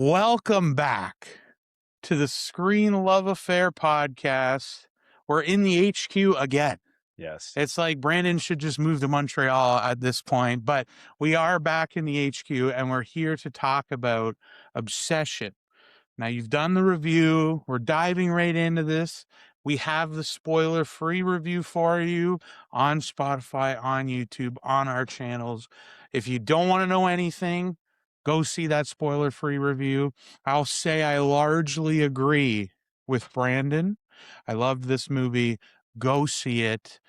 Welcome back to the Screen Love Affair podcast. We're in the HQ again. Yes. It's like Brandon should just move to Montreal at this point, but we are back in the HQ and we're here to talk about Obsession. Now, you've done the review. We're diving right into this. We have the spoiler-free review for you on Spotify, on YouTube, on our channels. If you don't want to know anything, go see that spoiler-free review. I'll say I largely agree with Brandon. I loved this movie. Go see it.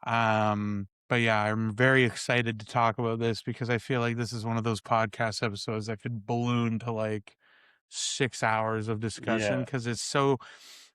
But yeah, I'm very excited to talk about this because I feel like this is one of those podcast episodes that could balloon to like 6 hours of discussion because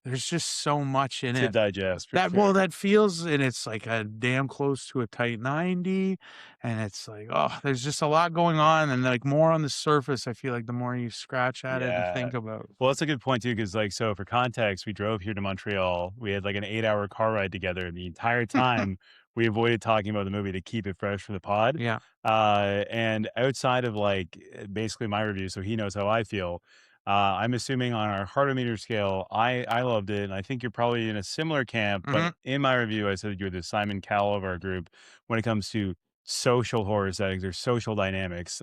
there's just so much in To it digest, for that sure. that feels, and it's like a damn close to a tight 90, and it's like, oh, there's just a lot going on, and like more on the surface, I feel like the more you scratch at it and think about it. Well, that's a good point too, because so for context, we drove here to Montreal. We had like an 8-hour car ride together, and the entire time we avoided talking about the movie to keep it fresh for the pod. Yeah. And outside of like basically my review, so he knows how I feel. I'm assuming on our heartometer scale, I loved it, and I think you're probably in a similar camp. But in my review, I said you're the Simon Cowell of our group when it comes to social horror settings or social dynamics.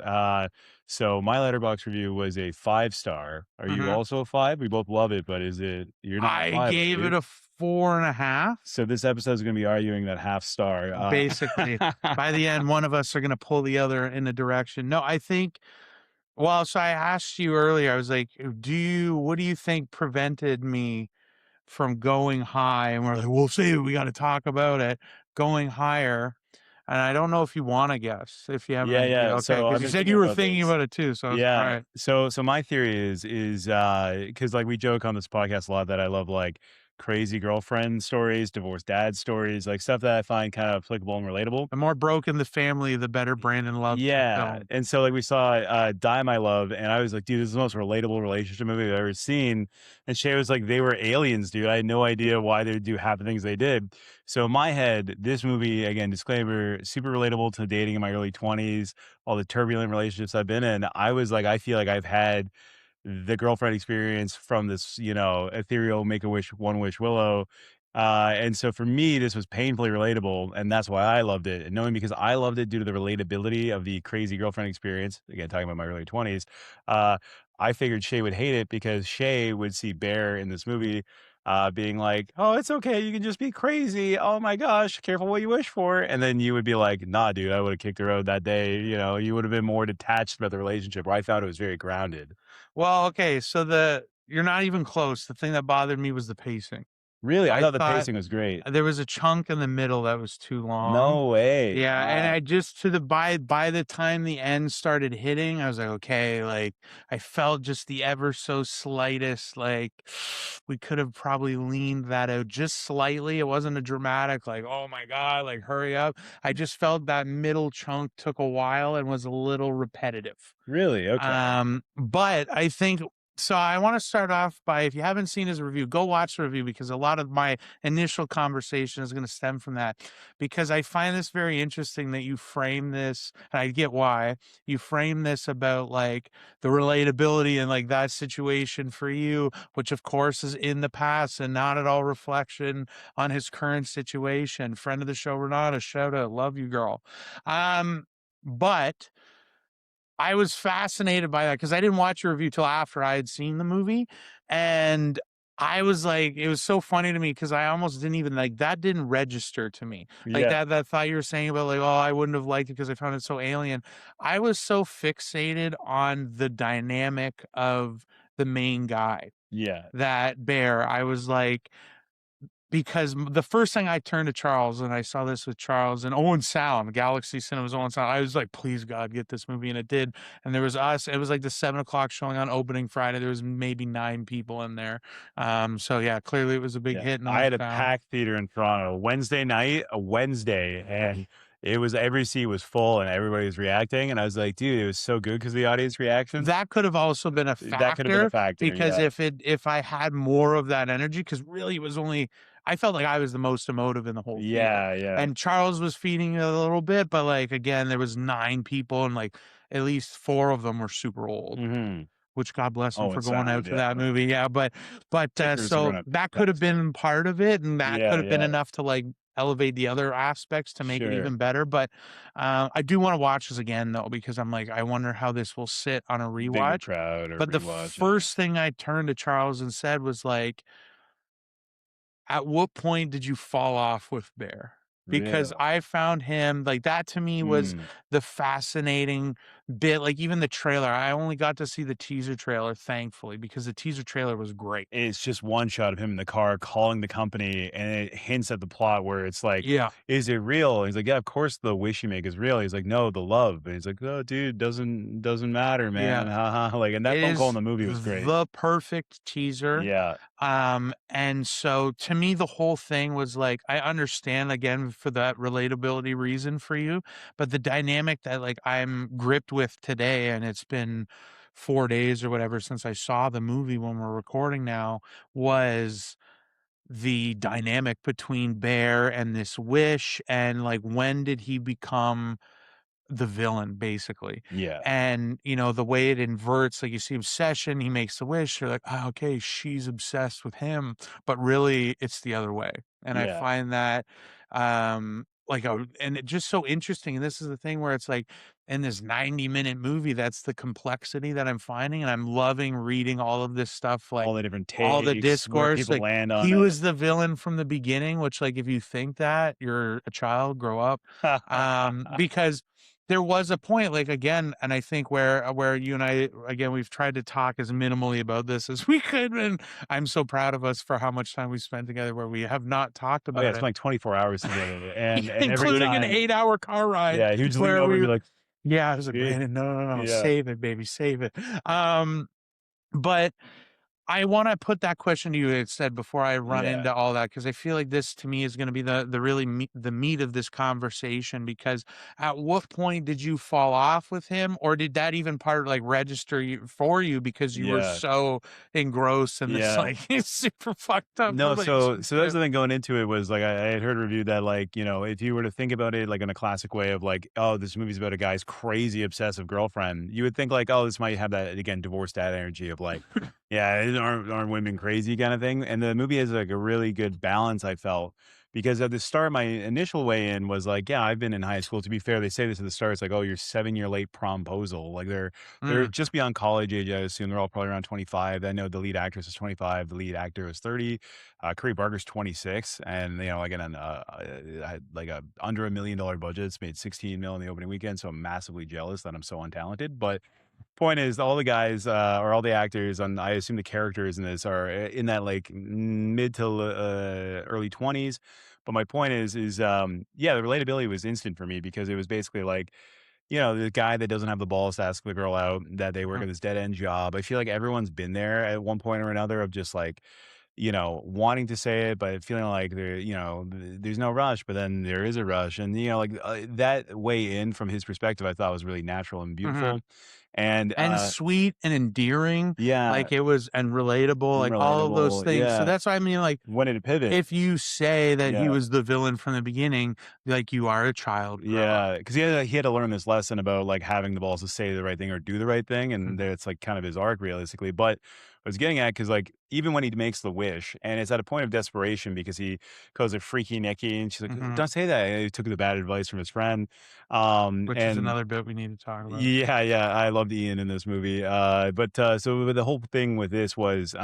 So my letterbox review was a 5-star. Are you also a 5? We both love it, but you're not a I 5, are gave you? it a 4.5. So this episode is going to be arguing that half star. Basically, by the end, one of us are going to pull the other in a direction. No, I think. Well, so I asked you earlier. I was like, what do you think prevented me from going high? And we're like, we'll see. We got to talk about it. Going higher. And I don't know if you want to guess, if you have an idea. Yeah. Okay, So because I've you been said thinking you were about thinking this. about it too. So all Yeah. right. So my theory is because like we joke on this podcast a lot that I love like crazy girlfriend stories, divorced dad stories, like stuff that I find kind of applicable and relatable. The more broken the family, the better Brandon loves the Yeah. film. And so like we saw Die My Love, and I was like, dude, this is the most relatable relationship movie I've ever seen. And Shay was like, they were aliens, dude. I had no idea why they would do half the things they did. So in my head, this movie, again, disclaimer, super relatable to dating in my early 20s, all the turbulent relationships I've been in. I was like, I feel like I've had the girlfriend experience from this, ethereal Make-A-Wish, One-Wish Willow. And so for me, this was painfully relatable, and that's why I loved it. And knowing because I loved it due to the relatability of the crazy girlfriend experience, again, talking about my early 20s, I figured Shay would hate it because Shay would see Bear in this movie being like, oh, it's okay. You can just be crazy. Oh my gosh, careful what you wish for. And then you would be like, nah, dude, I would have kicked her out that day. You would have been more detached about the relationship, where I found it was very grounded. Well, okay. So you're not even close. The thing that bothered me was the pacing. Really? I I thought the thought pacing was great. there was a chunk in the middle that was too long. No way. Yeah, and Wow. I just by the time the end started hitting, I was like, okay, like I felt just the ever so slightest, like we could have probably leaned that out just slightly. It wasn't a dramatic, like, oh my God, like hurry up. I just felt that middle chunk took a while and was a little repetitive. Really? Okay. But I think so. I want to start off by, if you haven't seen his review, go watch the review because a lot of my initial conversation is going to stem from that. Because I find this very interesting that you frame this, and I get why you frame this about like the relatability and like that situation for you, which of course is in the past and not at all reflection on his current situation. Friend of the show, Renata, shout out, love you, girl. But I was fascinated by that because I didn't watch a review till after I had seen the movie, and I was like, it was so funny to me because I almost didn't even like that didn't register to me. Like Yeah. that thought you were saying about like, oh, I wouldn't have liked it because I found it so alien. I was so fixated on the dynamic of the main guy, Yeah. that Bear. I was like, because the first thing I turned to Charles, and I saw this with Charles and Owen Sound, Galaxy Cinemas Owen Sound. I was like, please God, get this movie. And it did. And there was us. It was like the 7 o'clock showing on opening Friday. There was maybe 9 people in there. So yeah, clearly it was a big Yeah. hit in I Owen had a Sound. packed theater in Toronto Wednesday night, a Wednesday, and it was every seat was full and everybody was reacting. And I was like, dude, it was so good because of the audience reaction. That could have also been a That could have been a factor factor. because Yeah. if I had more of that energy, because really it was only, I felt like I was the most emotive in the whole theater. Yeah. Yeah. And Charles was feeding it a little bit, but like again, there was 9 people and like at least 4 of them were super old. Hmm. which God bless him Oh, for and going out sound, to yeah. that movie. Yeah, but Icarus are so gonna that could have best. been part of it, and that could Yeah, have been yeah, enough to like elevate the other aspects to make it sure. even better. But I do want to watch this again though, because I'm like, I wonder how this will sit on a Bigger rewatch. crowd or But the rewatch, yeah. first thing I turned to Charles and said was like, at what point did you fall off with Bear? Because Really? I found him like that to me was Mm. the fascinating bit. Like even the trailer, I only got to see the teaser trailer, thankfully, because the teaser trailer was great. It's just one shot of him in the car calling the company, and it hints at the plot where it's like, Yeah, "Is it real?" He's like, "Yeah, of course the wish you make is real." He's like, "No, the love." And he's like, "Oh, dude, doesn't matter, yeah. man." Ha ha. Like, and that It phone call in is the movie was great. the perfect teaser. Yeah, And so to me, the whole thing was like, I understand again for that relatability reason for you, but the dynamic that like I'm gripped with today, and it's been 4 days or whatever since I saw the movie when we're recording now, was the dynamic between Bear and this wish. And like, when did he become the villain basically? yeah, And you know the way it inverts, like you see obsession, he makes a wish, you're like, oh, okay, she's obsessed with him, but really it's the other way. And I yeah. find that like and it just so interesting. And this is the thing where it's like in this 90-minute movie, that's the complexity that I'm finding, and I'm loving reading all of this stuff, like All the different all the takes, where discourse. people Like land on he it. was the villain from the beginning, which like if you think that you're a child, grow up. Because there was a point, like, again, and I think where you and I, again, we've tried to talk as minimally about this as we could, and I'm so proud of us for how much time we spent together where we have not talked Oh, yeah, about it's it, like 24 hours together, and every including an time, 8-hour car ride yeah, he would just lean where over and be we like, yeah, I was like, "Dude," "Brandon, no, no, no, no, yeah, save it, baby, save it." Um, but I wanna put that question to you instead before I run yeah, into all that, because I feel like this to me is gonna be the really the meat of this conversation. Because at what point did you fall off with him, or did that even part like register you for you because you were yeah, so engrossed in this yeah. like super fucked up No, so that's relationship? the thing going into it was like I had heard a review that like, you know, if you were to think about it like in a classic way of like, oh, this movie's about a guy's crazy obsessive girlfriend, you would think like, oh, this might have that again divorced dad energy of like, yeah, aren't women crazy kind of thing. And the movie has like a really good balance, I felt. Because at the start, my initial way in was like, yeah, I've been in high school. To be fair, they say this at the start. It's like, oh, you're 7 year late promposal. Like they're Mm, just beyond college age. I assume they're all probably around 25. I know the lead actress is 25. The lead actor is 30. Curry Barker's 26, and you know, again, had like a under $1 million budget. It's made 16 mil in the opening weekend, so I'm massively jealous that I'm so untalented. But point is, all the guys or all the actors, and I assume the characters in this are in that like mid to early 20s. But my point is yeah, the relatability was instant for me because it was basically like, you know, the guy that doesn't have the balls to ask the girl out, that they work mm, at this dead end job. I feel like everyone's been there at one point or another of just like, you know, wanting to say it, but feeling like there, you know, there's no rush, but then there is a rush. And, you know, like that way in from his perspective, I thought was really natural and mhm. beautiful. And, And sweet and endearing, yeah, like it was, and relatable, like all of those relatable. things. So Yeah. that's why I mean, like, When did it pivot? if you say that he Yeah. was the villain from the beginning, like, you are a child, grow up. Yeah, because he had to learn this lesson about, like, having the balls to say the right thing or do the right thing, and Mhm, that's, like, kind of his arc realistically, but I was getting at because like, even when he makes the wish, and it's at a point of desperation because he calls her freaky Nikki, and she's like, mhm, "Don't say that," and he took the bad advice from his friend, which is and another bit we need to talk about. yeah, yeah, I loved Ian in this movie, but so the whole thing with this was,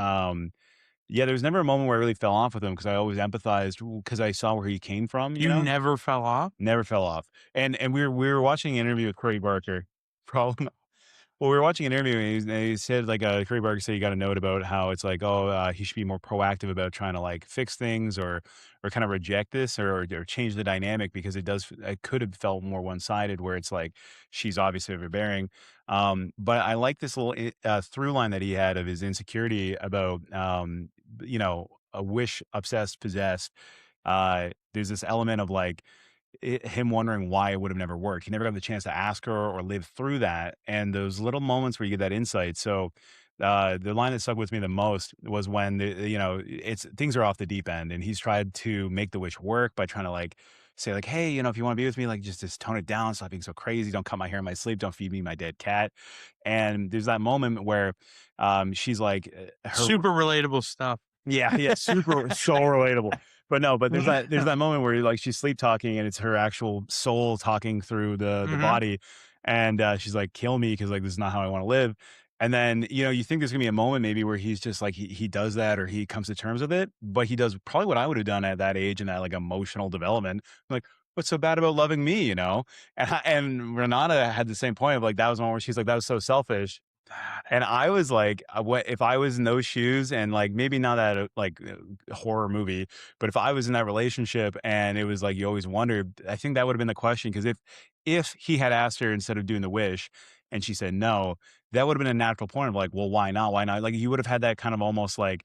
yeah, there was never a moment where I really fell off with him because I always empathized because I saw where he came from, you You know? never fell off? Never fell off. And we were watching an interview with Curry Barker. Problem well, we were watching an interview and he said like Curry Barker said he got a note about how it's like, oh, he should be more proactive about trying to like fix things or kind of reject this or change the dynamic because it could have felt more one sided where it's like she's obviously overbearing. But I like this little through line that he had of his insecurity about you know, a wish obsessed possessed. There's this element of like him wondering why it would have never worked. He never got the chance to ask her or live through that. And those little moments where you get that insight. So the line that stuck with me the most was when you know, it's things are off the deep end and he's tried to make the wish work by trying to like say like, hey, if you want to be with me, like just tone it down, stop being so crazy, don't cut my hair in my sleep, don't feed me my dead cat. And there's that moment where she's like her Super relatable stuff. yeah, yeah, super so relatable. But no, but there's that moment where like she's sleep talking and it's her actual soul talking through the Hmm. body, and she's like, "Kill me," because like this is not how I want to live. And then you think there's gonna be a moment maybe where he's just like he does that or he comes to terms with it, but he does probably what I would have done at that age and that like emotional development. Like, what's so bad about loving me? And Renata had the same point of like that was one where she's like that was so selfish. And I was like, what if I was in those shoes and like maybe not that horror movie, but if I was in that relationship and it was like you always wondered, I think that would have been the question. Because if he had asked her instead of doing the wish and she said no, that would have been a natural point of like, well, why not? Why not? Like you would have had that kind of almost like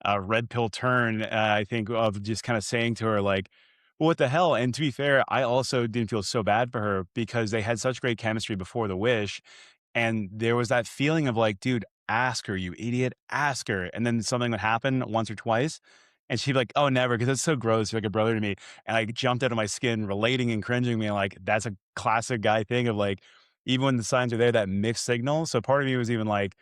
a red pill turn, I think, of just kind of saying to her like, well, what the hell? And to be fair, I also didn't feel so bad for her because they had such great chemistry before the wish, and there was that feeling of like, dude, ask her, you idiot, ask her. And then something would happen once or twice. And she'd be like, oh, never, because it's so gross. You're like a brother to me. And I jumped out of my skin, relating and cringing, being like, that's a classic guy thing of like, even when the signs are there, that mixed signal. So part of me was even like,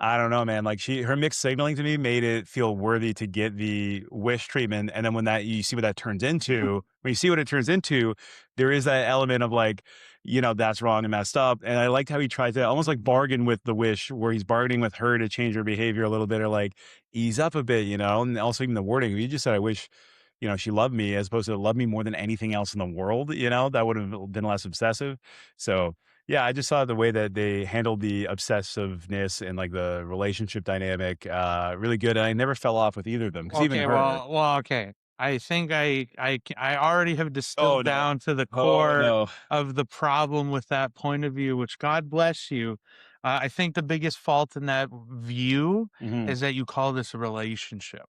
I don't know, man. Like her mixed signaling to me made it feel worthy to get the wish treatment. And then when that you see what that turns into, when you see what it turns into, there is that element of like, that's wrong and messed up. And I liked how he tried to almost like bargain with the wish, where he's bargaining with her to change her behavior a little bit or like ease up a bit, and also even the wording. You just said, I wish, she loved me as opposed to love me more than anything else in the world, that would have been less obsessive. So yeah, I just saw the way that they handled the obsessiveness and like the relationship dynamic really good. And I never fell off with either of them because even Okay, her. okay. I think I already have Oh distilled no. down to the Oh core no. of the problem with that point of view, which God bless you. I think the biggest fault in that view Hmm. is that you call this a relationship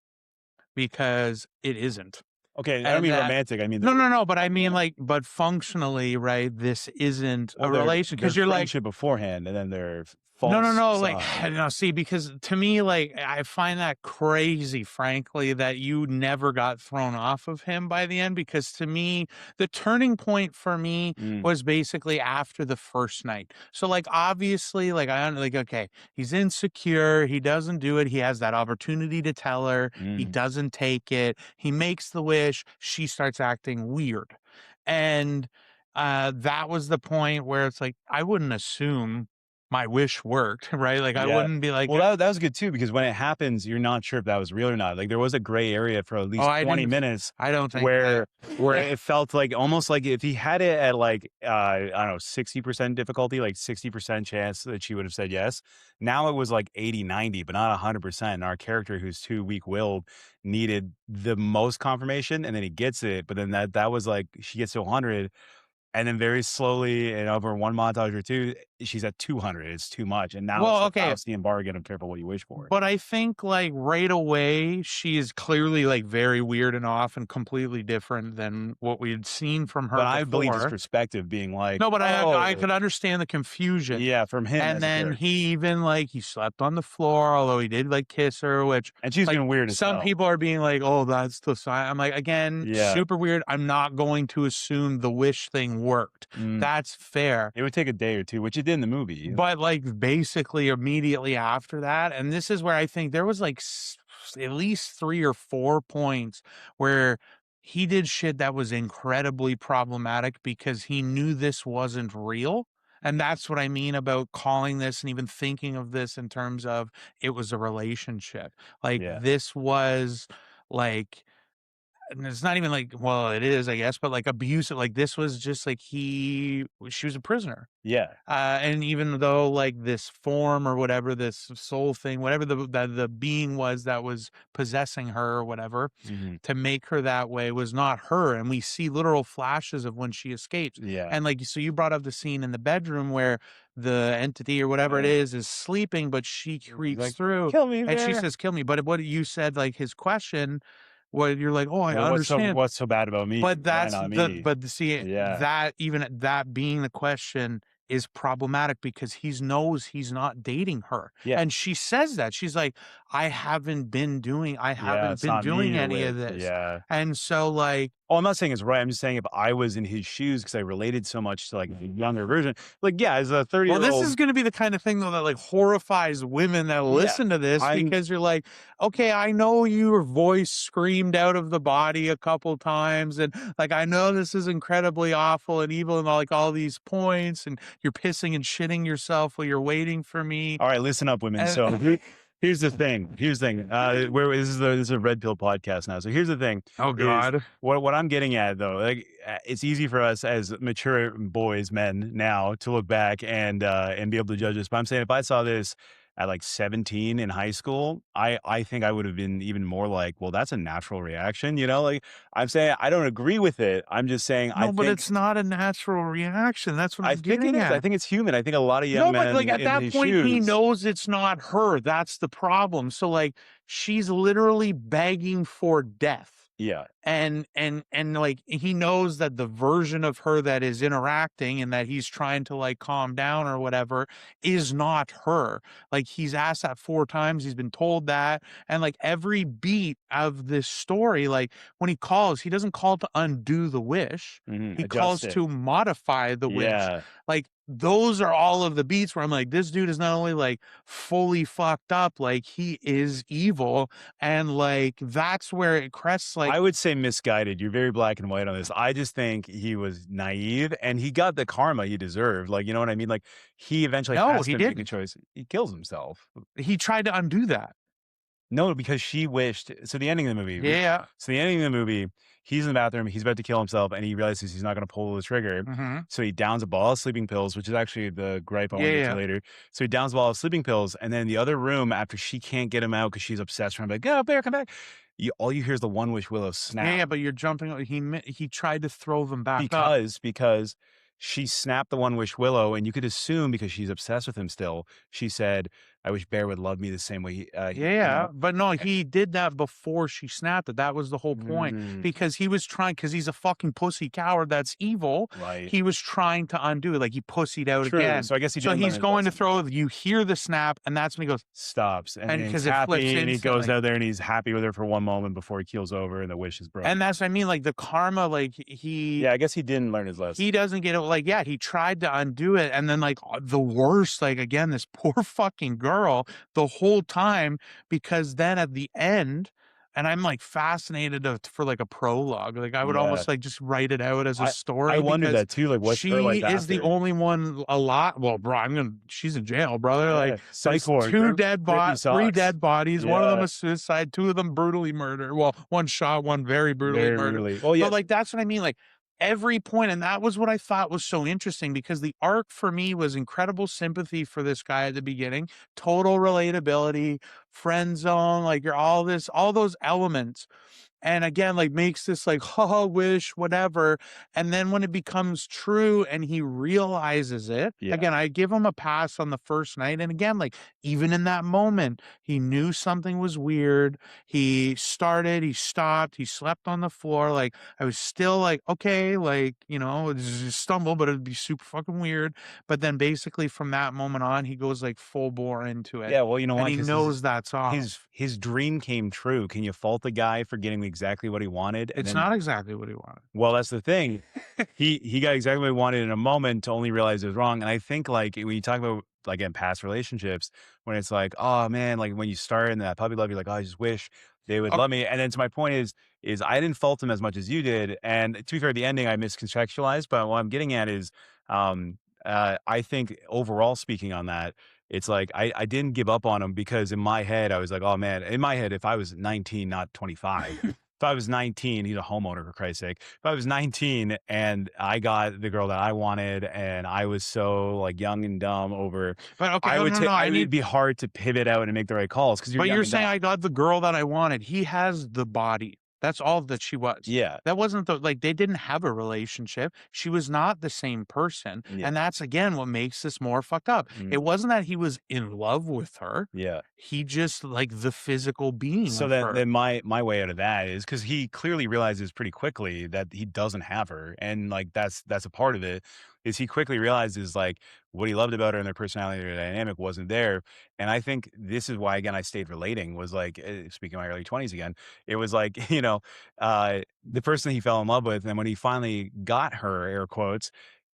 because it isn't. Okay, I don't And mean that romantic. I mean no, their no, no, but I mean like, but functionally, right? This isn't well a their relation their because you're like, friendship beforehand and then their no, no, false no, like, facade. no, see, because to me, like, I find that crazy, frankly, that you never got thrown off of him by the end, because to me, the turning point for me Mm, was basically after the first night. So, like, obviously, like, like, okay, he's insecure, he doesn't do it, he has that opportunity to tell her, he mm. doesn't take it, he makes the wish, she starts acting weird. And that was the point where it's like, I wouldn't assume my wish worked, right? Like, I Yeah. wouldn't be like, Well, that was good too because when it happens, you're not sure if that was real or not. Like there was a gray area for at "Oh, least 20 minutes I don't think that." where it felt like almost like if he had it at like I don't know, 60% difficulty, like 60% chance that she would have said yes. Now it was like 80, 90, but not 100%. And our character who's too weak-willed needed the most confirmation and then he gets it, but then that was like she gets to 100 and then very slowly and over one montage or two, she's at 200. It's too much. And now it's Well, the okay, Faustian bargain of careful what you wish for. but I think, like, right away, she is clearly, like, very weird and off and completely different than what we had seen from her But I believed his before. perspective being like, No, but I oh, could understand the confusion. yeah, from him And as a then character. he even, like, he slept on the floor, although he did, like, kiss her, which, And she's like, been weird as some hell. people are being like, "Oh, that's the sign." I'm like, again, Yeah. super weird. I'm not going to assume the wish thing worked. Mm. That's fair. It would take a day or two, which it did in the movie. But, like, basically immediately after that, and this is where I think there was, like, at least 3 or 4 points where he did shit that was incredibly problematic because he knew this wasn't real, and that's what I mean about calling this and even thinking of this in terms of it was a relationship. Like, Yeah. this was, like, and it's not even like, well, it is, I guess, but, like, abusive, like, this was just, like, she was a prisoner. Yeah. And even though like this form or whatever, this soul thing, whatever the being was that was possessing her or whatever, Hmm. to make her that way was not her. And we see literal flashes of when she escapes. Yeah. And like, so you brought up the scene in the bedroom where the entity or whatever it is sleeping, but she He's creeps like, through kill me and she there. says, "Kill me." But what you said, like his question, what you're like, "Oh, I Well, understand." what's so bad about me? But Why that's not the me? but see, Yeah. that even that being the question is problematic because he's knows he's not dating her, Yeah. and she says that. She's like, I Yeah. haven't been It's doing not me any you're of with. this." Yeah. And so, like, Oh, I'm not saying it's right. I'm just saying if I was in his shoes because I related so much to like the younger version, like yeah, as a 30 Well, year this old, is going to be the kind of thing though that like horrifies women that yeah, listen to this I'm because you're like, okay, I know your voice screamed out of the body a couple times, and like I know this is incredibly awful and evil and like all these points, and you're pissing and shitting yourself while you're waiting for me. all right. Listen up, women. And So here's the thing. Here's the thing. Where this is a red pill podcast now. So here's the thing. oh Is god, what I'm getting at though. Like it's easy for us as mature boys, men now, to look back and be able to judge this. But I'm saying if I saw this at like 17 in high school, I think I would have been even more like, well, that's a natural reaction. You know, like I'm saying I don't agree with it. I'm just saying no, but it's not a natural reaction. That's what I I'm think it getting is. I at. think it's human. I think a lot of young No, but like men at in that his point, he shoes. knows it's not her. That's the problem. So like she's literally begging for death. Yeah. And like he knows that the version of her that is interacting and that he's trying to like calm down or whatever is not her. Like he's asked that 4 times, he's been told that, and like every beat of this story, like when he calls, he doesn't call to undo the wish, he Adjust calls it. to modify the wish. Yeah. Like those are all of the beats where I'm like, this dude is not only like fully fucked up, like he is evil, and like that's where it crests like. I would say misguided. You're very black and white on this. I just think he was naive and he got the karma he deserved. Like, you know what I mean? Like he eventually No, has he to make a didn't. choice. He kills himself. He tried to undo that. No, because she wished. So the ending of the movie. Yeah. So the ending of the movie, he's in the bathroom. He's about to kill himself, and he realizes he's not going to pull the trigger. Mhm. So he downs a ball of sleeping pills, which is actually the gripe I want Yeah, to get to yeah. later. So he downs a ball of sleeping pills, and then in the other room, after she can't get him out because she's obsessed with him, like, "Go, bear, come back." All you hear is the one wish willow Yeah, snap. yeah, but you're jumping he tried to throw them back up. Because she snapped the one wish willow, and you could assume because she's obsessed with him still, she said, "I wish Bear would love me the same way Yeah, but no, he did that before she snapped it. That was the whole point Mm, because he was trying because he's a fucking pussy coward that's evil. right. He was trying to undo it, like he pussied out True. again. So I guess he So didn't learn he's his going to lesson. throw. You hear the snap, and that's when he goes, Stops, and and then he's because it flips happy, and he goes instantly. out there, and he's happy with her for one moment before he keels over, and the wish is broken. And that's what I mean. Like the karma, like Yeah, I guess he didn't learn his lesson. he doesn't get it. Like, yeah, he tried to undo it. And then, like, the worst, like, again, this poor fucking girl the whole time, because then at the end, and I'm like fascinated for like a prologue. Like, I would Yeah. almost like just write it out as a I story wondered because that too, like, what's her she life is the after? only one alive. Well, bro, she's in jail, brother. Yeah, Like, psych there's ward, Britney three sucks. dead bodies. One of them Yeah, is suicide, 2 of them brutally murdered. Well, one shot, one very brutally very murdered. brutally. Well, yeah, But like, that's what I mean. Like, every point, and that was what I thought was so interesting because the arc for me was incredible sympathy for this guy at the beginning, total relatability, friend zone, like you're all those elements. And again, like makes this like, haha, wish, whatever. And then when it becomes true and he realizes it, yeah. again, I give him a pass on the first night. And again, like even in that moment, he knew something was weird. He started, he stopped, he slept on the floor. Like I was still like, okay, like, you know, it's just a stumble, but it'd be super fucking weird. But then basically from that moment on, he goes like full bore into it. Yeah, well, you know And why? he Because knows that's off. his dream came true. Can you fault the guy for getting exactly what he wanted? And It's then, not exactly what he wanted. well, that's the thing. He got exactly what he wanted in a moment to only realize it was wrong. And I think like when you talk about like in past relationships, when it's like, oh man, like when you start in that puppy love, you're like, oh, I just wish they would Okay. love me. And then to my point is I didn't fault him as much as you did. And to be fair, the ending I miscontextualized. But what I'm getting at is, I think overall speaking on that, it's like I didn't give up on him because in my head I was like, oh man, in my head if I was 19, not 25. If I was 19, he's a homeowner for Christ's sake. If I was 19 and I got the girl that I wanted and I was so like young and dumb over, But okay, I oh, would no, say no, I it'd need. be hard to pivot out and make the right calls because you're But young you're and saying dumb. I got the girl that I wanted. He has the body. That's all that she was. Yeah. That wasn't the like they didn't have a relationship. She was not the same person. Yeah. And that's again what makes this more fucked up. Mm, It wasn't that he was in love with her. yeah. He just like the physical being So of then, her. then my way out of that is because he clearly realizes pretty quickly that he doesn't have her, and like that's a part of it. is he quickly realizes like what he loved about her and their personality or dynamic wasn't there. And I think this is why again I stayed relating was like speaking of my early 20s again, it was like, the person he fell in love with, and when he finally got her, air quotes,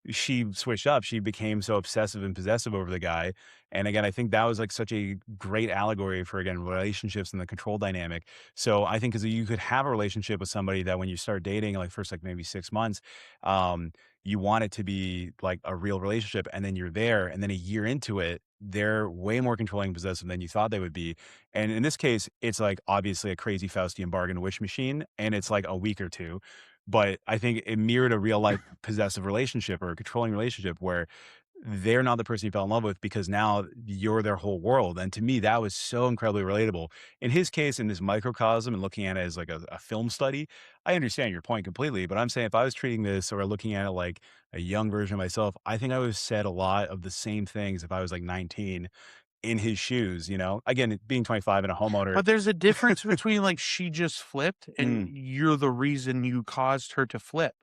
she switched up. She became so obsessive and possessive over the guy. And again, I think that was like such a great allegory for again relationships and the control dynamic. So I think because you could have a relationship with somebody that when you start dating, like first like maybe 6 months, um, you want it to be like a real relationship, and then you're there, and then a year into it, they're way more controlling and possessive than you thought they would be. And in this case, it's like obviously a crazy Faustian bargain wish machine, and it's like a week or two. But I think it mirrored a real life possessive relationship or a controlling relationship where they're not the person you fell in love with because now you're their whole world. And to me, that was so incredibly relatable. In his case, in this microcosm and looking at it as like a film study, I understand your point completely. But I'm saying if I was treating this or looking at it like a young version of myself, I think I would have said a lot of the same things if I was like 19 in his shoes, Again, being 25 and a homeowner. But there's a difference between, like, she just flipped and Mm, you're the reason you caused her to flip.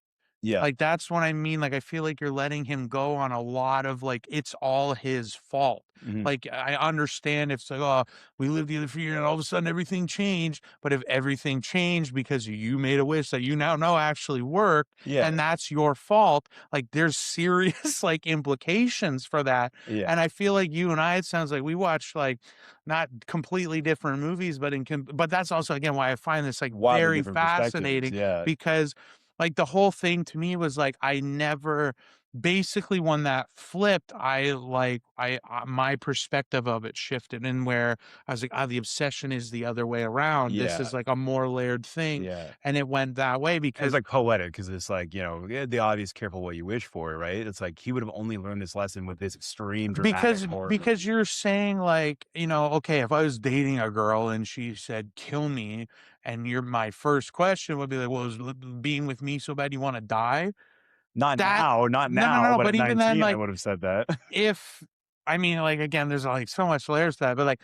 yeah. Like, that's what I mean, like, I feel like you're letting him go on a lot of, like, it's all his fault. Mhm. Like, I understand if it's like, "Oh, we lived together for a year and all of a sudden everything changed," but if everything changed because you made a wish that you now know actually worked, Yeah. and that's your fault, like, there's serious, like, implications for that, Yeah. and I feel like you and I, it sounds like we watched, like, not completely different movies, but but that's also, again, why I find this, like, Wildly very different perspectives. fascinating Yeah. because like, the whole thing to me was, like, I never basically, when that flipped, my perspective of it shifted and where I was like, "Ah, the obsession is the other way around. This Yeah. is, like, a more layered thing," Yeah. and it went that way And it's because like poetic because it's like, the obvious careful what you wish for, right? It's like he would have only learned this lesson with this extreme dramatic because horror. because you're saying, like, okay, if I was dating a girl and she said, "Kill me," and my first question would be like, "Well, is being with me so bad you wanna die?" That Not no, no, now, no, but at but even then, 19, I like, would have said that. if I mean, like, again, there's, like, so much layers to that, but, like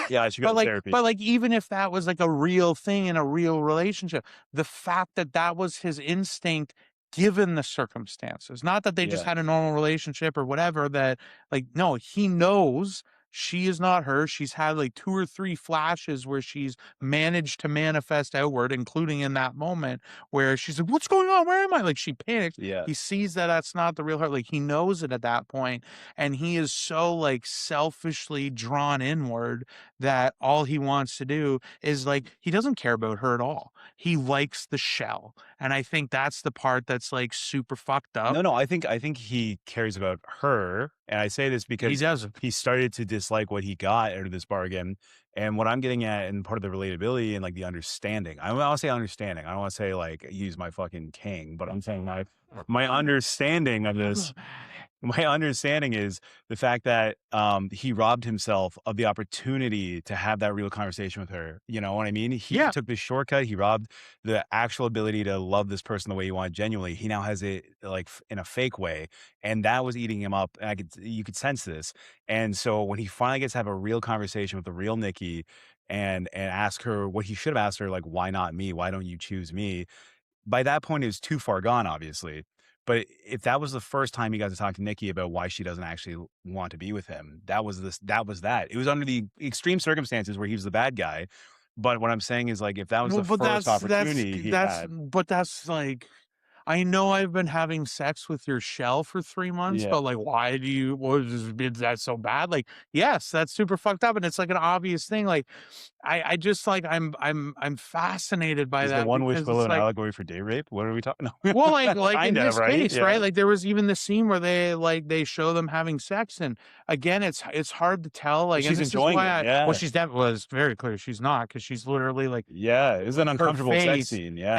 Yeah, I should go but, to like therapy. but, like, even if that was, like, a real thing in a real relationship, the fact that that was his instinct given the circumstances, not that they just Yeah. had a normal relationship or whatever that like, no, he knows she is not her. She's had, like, 2 or 3 flashes where she's managed to manifest outward, including in that moment where she's like, "What's going on? Where am I?" Like, she panics. Yeah. He sees that that's not the real her, like, he knows it at that point, and he is so, like, selfishly drawn inward that all he wants to do is, like, he doesn't care about her at all. He likes the shell, and I think that's the part that's, like, super fucked up. No, no, I think he cares about her, and I say this He because doesn't. he started to dislike what he got out of this bargain, and what I'm getting at and part of the relatability and, like, the understanding. I wanna say understanding. I don't wanna say, like, use my fucking king, but I'm saying my understanding of this. My understanding is the fact that, he robbed himself of the opportunity to have that real conversation with her, you know what I mean? He Yeah. took this shortcut, he robbed the actual ability to love this person the way you want genuinely. He now has it, like, in a fake way, and that was eating him up, and you could sense this, and so when he finally gets to have a real conversation with the real Nikki and ask her what he should have asked her, like, "Why not me? Why don't you choose me?" By that point, it was too far gone, obviously. But if that was the first time he got to talk to Nikki about why she doesn't actually want to be with him, that was this. That was that. It was under the extreme circumstances where he was the bad guy. But what I'm saying is, like, if that was Well, the but first opportunity he that's had, but that's like I know I've been having sex with your shell for 3 months, yeah, but, like, why do you is that so bad? Like, yes, that's super fucked up, and it's, like, an obvious thing, like, I just, like, I'm fascinated by is the that one wish because willow it's an like allegory for date rape? What are we talking? well, No, like in kinda, this right? case, Yeah, right? Like there was even the scene where they show them having sex, and again, it's hard to tell. Like, and she's this is enjoying why it. I well, Yeah, she's definitely well, it's very clear she's not because she's literally like yeah. It was an her uncomfortable sex face, scene. Yeah.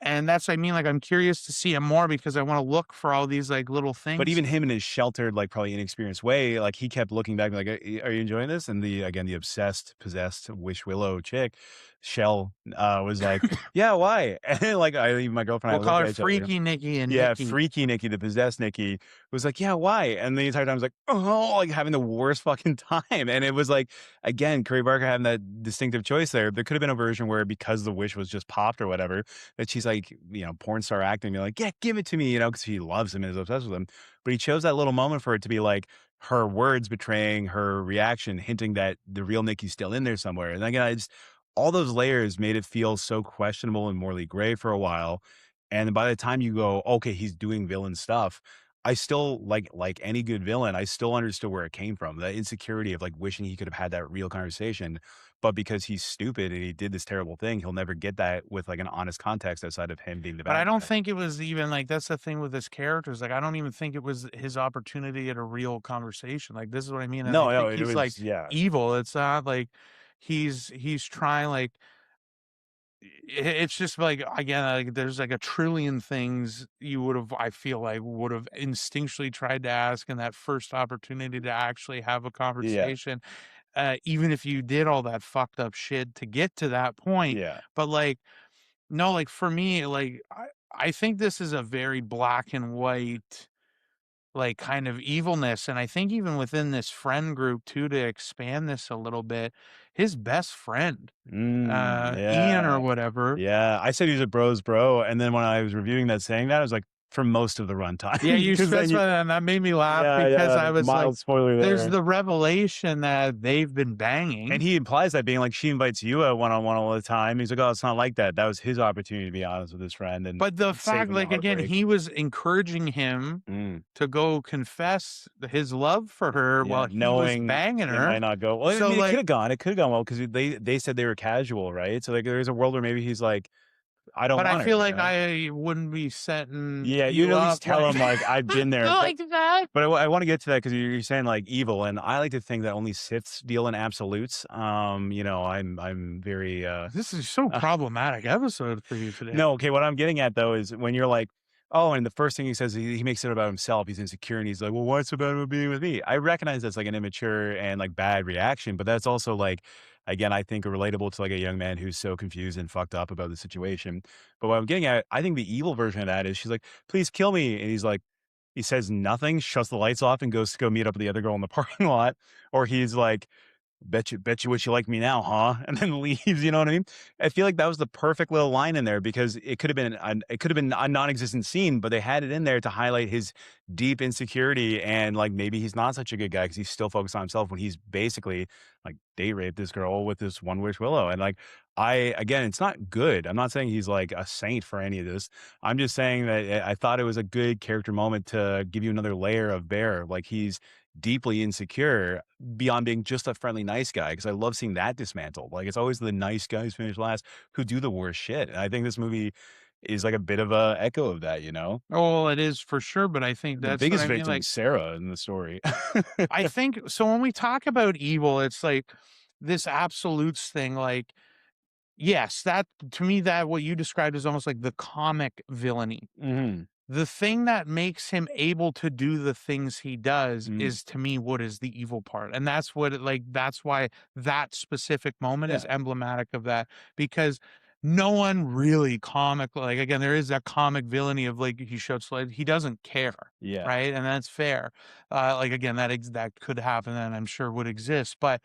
and that's what I mean. Like, I'm curious to see it more because I want to look for all these like little But things. even him in his sheltered, like, probably inexperienced way, like, he kept looking back like, Are you enjoying this?" And again, the obsessed, possessed wish wish willow chick, Shell, was like, "Yeah, why?" And like my girlfriend and We'll I call looked her at each other. Freaky Nikki and Yeah, Nikki. freaky Nikki, the possessed Nikki, was like, "Yeah, why?" And the entire time I was like, "Oh," like having the worst fucking time. And it was like, again, Curry Barker having that distinctive choice there. There could have been a version where because the wish was just popped or whatever, that she's like, porn star acting, be like, "Yeah, give it to me," because he loves him and is obsessed with him. But he chose that little moment for it to be like her words betraying her reaction, hinting that the real Nikki's still in there somewhere. And again, I just all those layers made it feel so questionable and morally gray for a while. And by the time you go, okay, he's doing villain stuff, I still like any good villain, I still understood where it came from. The insecurity of like wishing he could have had that real conversation. But because he's stupid and he did this terrible thing, he'll never get that with like an honest context outside of him being the But I bad don't guy. think it was even like that's the thing with his characters. Like I don't even think it was his opportunity at a real conversation. Like this is what I mean. And I No, no, think it he's like was yeah. evil. It's not like he's trying like it's just like again like there's like a trillion things you would have I feel like would have instinctually tried to ask in that first opportunity to actually have a Yeah. conversation, even if you did all that fucked up shit to get to that point. Yeah. But like no, like for me, like I think this is a very black and white like kind of evilness. And I think even within this friend group too, to expand this a little bit, his best friend, Ian or Yeah. whatever. Yeah. I said he's a bro's bro. And then when I was reviewing that saying that, I was like, for most of the Yeah, runtime, you because then you specified that, and that made me laugh yeah, because yeah, I was like, mild spoiler there's there. the revelation that they've been And banging. he implies that being like, she invites you out one-on-one all the time. He's like, "Oh, it's not like that." That was his opportunity to be honest with his friend and But the save fact, him the like, again, heartbreak. he was encouraging him Mm, to go confess his love for her yeah, while he was knowing banging it her. might not go well, I So, mean, like, it could have gone well because they said they were casual, right? So, like, there's a world where maybe he's like, "I don't but I want her," feel you like know? I wouldn't be setting Yeah, you'd you at up least tell him, like, "I've been there," like that. but I wanna get to that because you're saying, like, evil, and I like to think that only Siths deal in absolutes. I'm very, This is so problematic episode for you today. no, okay, what I'm getting at, though, is when you're like, "Oh," and the first thing he says, he makes it about himself, he's insecure, and he's like, "Well, what's so bad about being with me?" I recognize that's, like, an immature and, like, bad reaction, but that's also, like, again, I think relatable to, like, a young man who's so confused and fucked up about the situation. But what I'm getting at, I think the evil version of that is she's like, "Please kill me," and he's like he says nothing, shuts the lights off, and goes to go meet up with the other girl in the parking lot, or he's like, bet you wish you like me now, huh?" And then leaves, you know what I mean? I feel like that was the perfect little line in there because it could have been a non-existent scene, but they had it in there to highlight his deep insecurity and like maybe he's not such a good guy because he's still focused on himself when he's basically like date raped this girl with this one wish willow. And like again, it's not good. I'm not saying he's like a saint for any of this. I'm just saying that I thought it was a good character moment to give you another layer of Bear. Like he's deeply insecure beyond being just a friendly nice guy, because I love seeing that dismantled. Like, it's always the nice guys finish last who do the worst shit, and I think this movie is like a bit of a echo of that, you know? Oh, it is for sure, but I think The that's what biggest I mean, victim like, is Sarah in the story. I think so when we talk about evil, it's like this absolutes thing, like, yes, that to me, that what you described is almost like the comic villainy. Mhm. The thing that makes him able to do the things he does Mm. is, to me, what is the evil part, and that's what it like, that's why that specific moment is Yeah. emblematic of that, because no one really again, there is that comic villainy of, like, he shows like, he doesn't care, Yeah. right? And that's fair. Like, again, that could happen and I'm sure would exist, but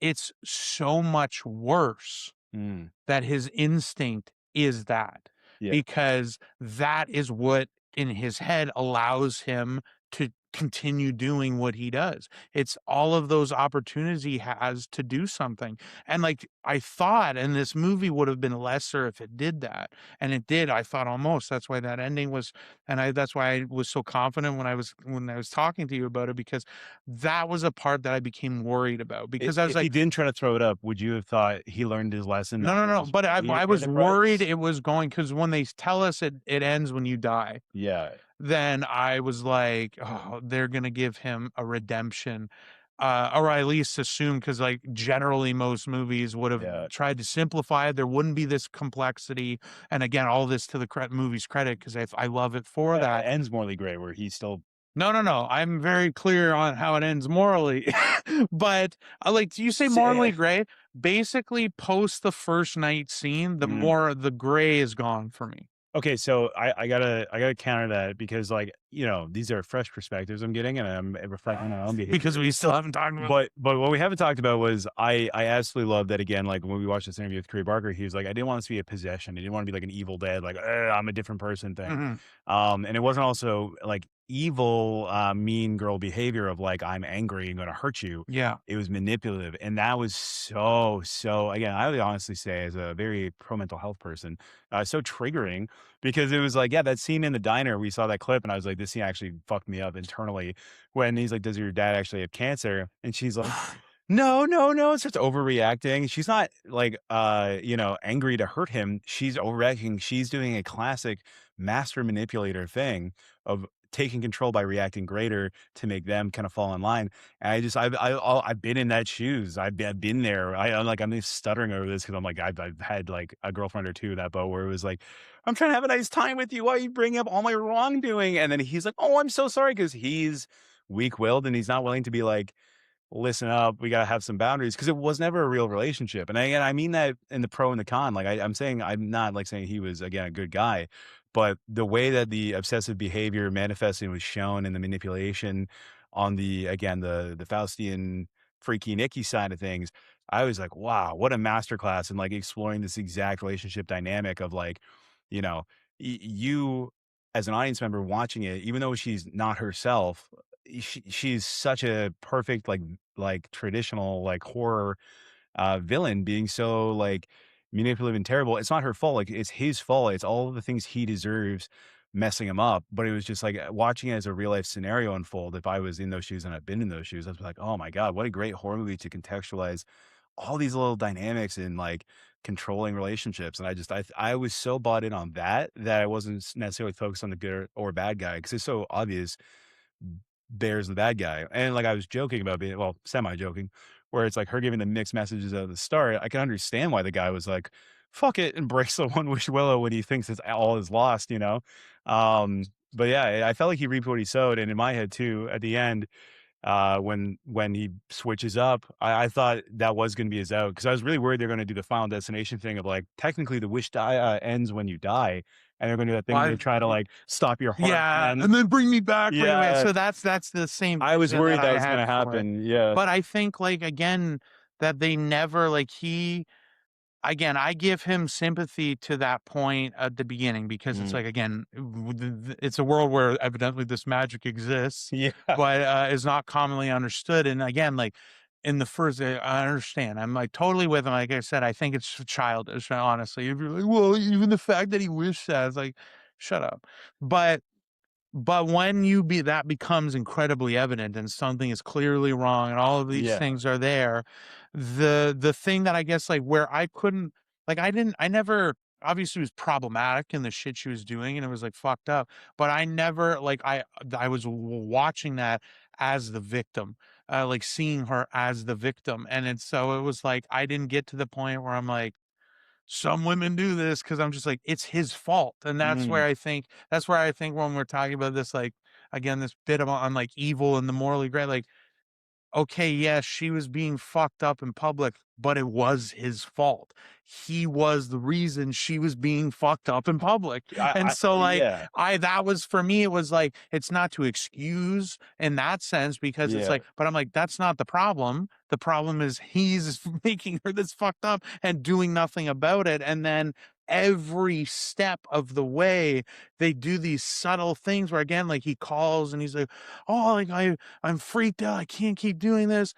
it's so much worse Mm. that his instinct is that, Yeah. because that is what in his head allows him to continue doing what he does. It's all of those opportunities he has to do something. And like I thought, and this movie would have been lesser if it did that. And it did, I thought almost. That's why that ending was and I that's why I was so confident when I was talking to you about it, because that was a part that I became worried about because I was If he like, didn't try to throw it up, would you have thought he learned his lesson no, not no, to no, just but I pay was the worried price? it was going because when they tell us it ends when you die, Yeah. then I was like, "Oh, they're gonna give him a redemption," or at least assume because like, generally, most movies would have Yeah. tried to simplify it, there wouldn't be this complexity, and again, all this to the movie's credit because I love it for Yeah, it that. ends morally gray where he's still No, no, no, I'm very clear on how it ends morally, but, like, you say morally say gray, basically post the first night scene, the Mm. more the gray is gone for me. Okay, so I gotta counter that because, like, these are fresh perspectives I'm getting, and I'm reflecting on my own Because behavior. we still haven't talked about. But what we haven't talked about was I absolutely love that, again, like, when we watched this interview with Curry Barker, he was like, "I didn't want this to be a possession. I didn't wanna be like an Evil Dead, like, I'm a different person thing." Mhm. And it wasn't also like evil, mean girl behavior of like, "I'm angry and gonna hurt you." Yeah. It was manipulative, and that was so again, I would honestly say, as a very pro mental health person, so triggering because it was like, yeah, that scene in the diner, we saw that clip, and I was like, "This scene actually fucked me up internally." When he's like, "Does your dad actually have cancer?" And she's like, "No, no, no." Starts overreacting. She's not like, angry to hurt him. She's overreacting. She's doing a classic master manipulator thing of taking control by reacting greater to make them kind of fall in line. And I've been in that shoes. I've been there. I'm just stuttering over this because I'm like, I've had like a girlfriend or two in that boat where it was like, "I'm trying to have a nice time with you. Why are you bringing up all my wrongdoing?" And then he's like, "Oh, I'm so sorry," because he's weak-willed and he's not willing to be like, "Listen up, we gotta have some boundaries," because it was never a real relationship. And I mean that in the pro and the con. Like, I'm saying, I'm not like saying he was, again, a good guy, but the way that the obsessive behavior manifested and was shown in the manipulation on the, again, the Faustian freaky Nikki side of things, I was like, wow, what a masterclass in like exploring this exact relationship dynamic of like, you know, you as an audience member watching it, even though she's not herself, she's such a perfect like traditional like horror villain, being so like manipulative and terrible. It's not her fault. Like, it's his fault. It's all of the things he deserves messing him up. But it was just like watching it as a real life scenario unfold. If I was in those shoes and I've been in those shoes, I was like, oh my God, what a great horror movie to contextualize all these little dynamics in like controlling relationships. And I was so bought in on that I wasn't necessarily focused on the good or bad guy because it's so obvious Bear's the bad guy. And like I was joking about being, well, semi joking, where it's like her giving the mixed messages at the start. I can understand why the guy was like, fuck it, and breaks the one wish willow when he thinks it's all is lost. But yeah, I felt like he reaped what he sowed. And in my head too, at the end, when he switches up, I thought that was going to be his out because I was really worried they're going to do the Final Destination thing of like technically the wish ends when you die, and they're going to do that thing where they Well, try to like stop your heart yeah, and and then bring me back, bring me back. yeah, So that's the same I was vision that worried that I was going had to for it. happen. Yeah. But I think, like, again, that they never like he again, I give him sympathy to that point at the beginning because it's Mm. like, again, it's a world where evidently this magic exists, Yeah. but is not commonly understood. And again, like in the first, I understand. I'm like totally with him. Like I said, I think it's childish. Honestly, if you're like, well, even the fact that he wished that, it's like, shut up. But when you be that becomes incredibly evident and something is clearly wrong and all of these Yeah. things are there, the thing that I guess, like, where I couldn't like, I never obviously it was problematic in the shit she was doing and it was, like, fucked up, but I never like, I was watching that as the victim, like, seeing her as the victim, and so it was like, I didn't get to the point where I'm like, some women do this because I'm just like, it's his fault. And Mm. that's where I think when we're talking about this, like, again, this bit of on like evil and the morally gray, like, okay, yes, she was being fucked up in public, but it was his fault. He was the reason she was being fucked up in public. And so, like, Yeah. that was for me, it was like, it's not to excuse in that sense because it's Yeah. like, but I'm like, that's not the problem. The problem is he's making her this fucked up and doing nothing about it. And then every step of the way, they do these subtle things where, again, like he calls and he's like, oh, like I'm freaked out. I can't keep doing this.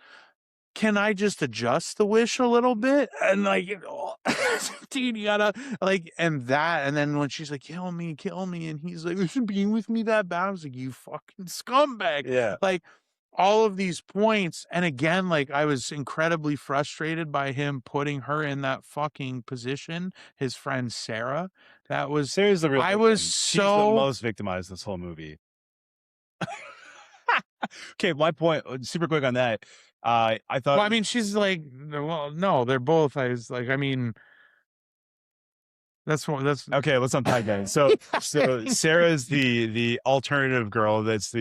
Can I just adjust the wish a little bit? And like, dude, you gotta like, and then when she's like, kill me. And he's like, is being with me that bad? I was like, you fucking scumbag. Yeah. Like all of these points. And again, like I was incredibly frustrated by him putting her in that fucking position. His friend Sarah, Sarah's the real I was victim. She's the so most victimized this whole movie. Okay, my point, super quick on that. I thought well, I mean, she's like, well, no, they're both. I was like, I mean, That's what. That's Okay, let's unpack that. So Sarah's the alternative girl. That's I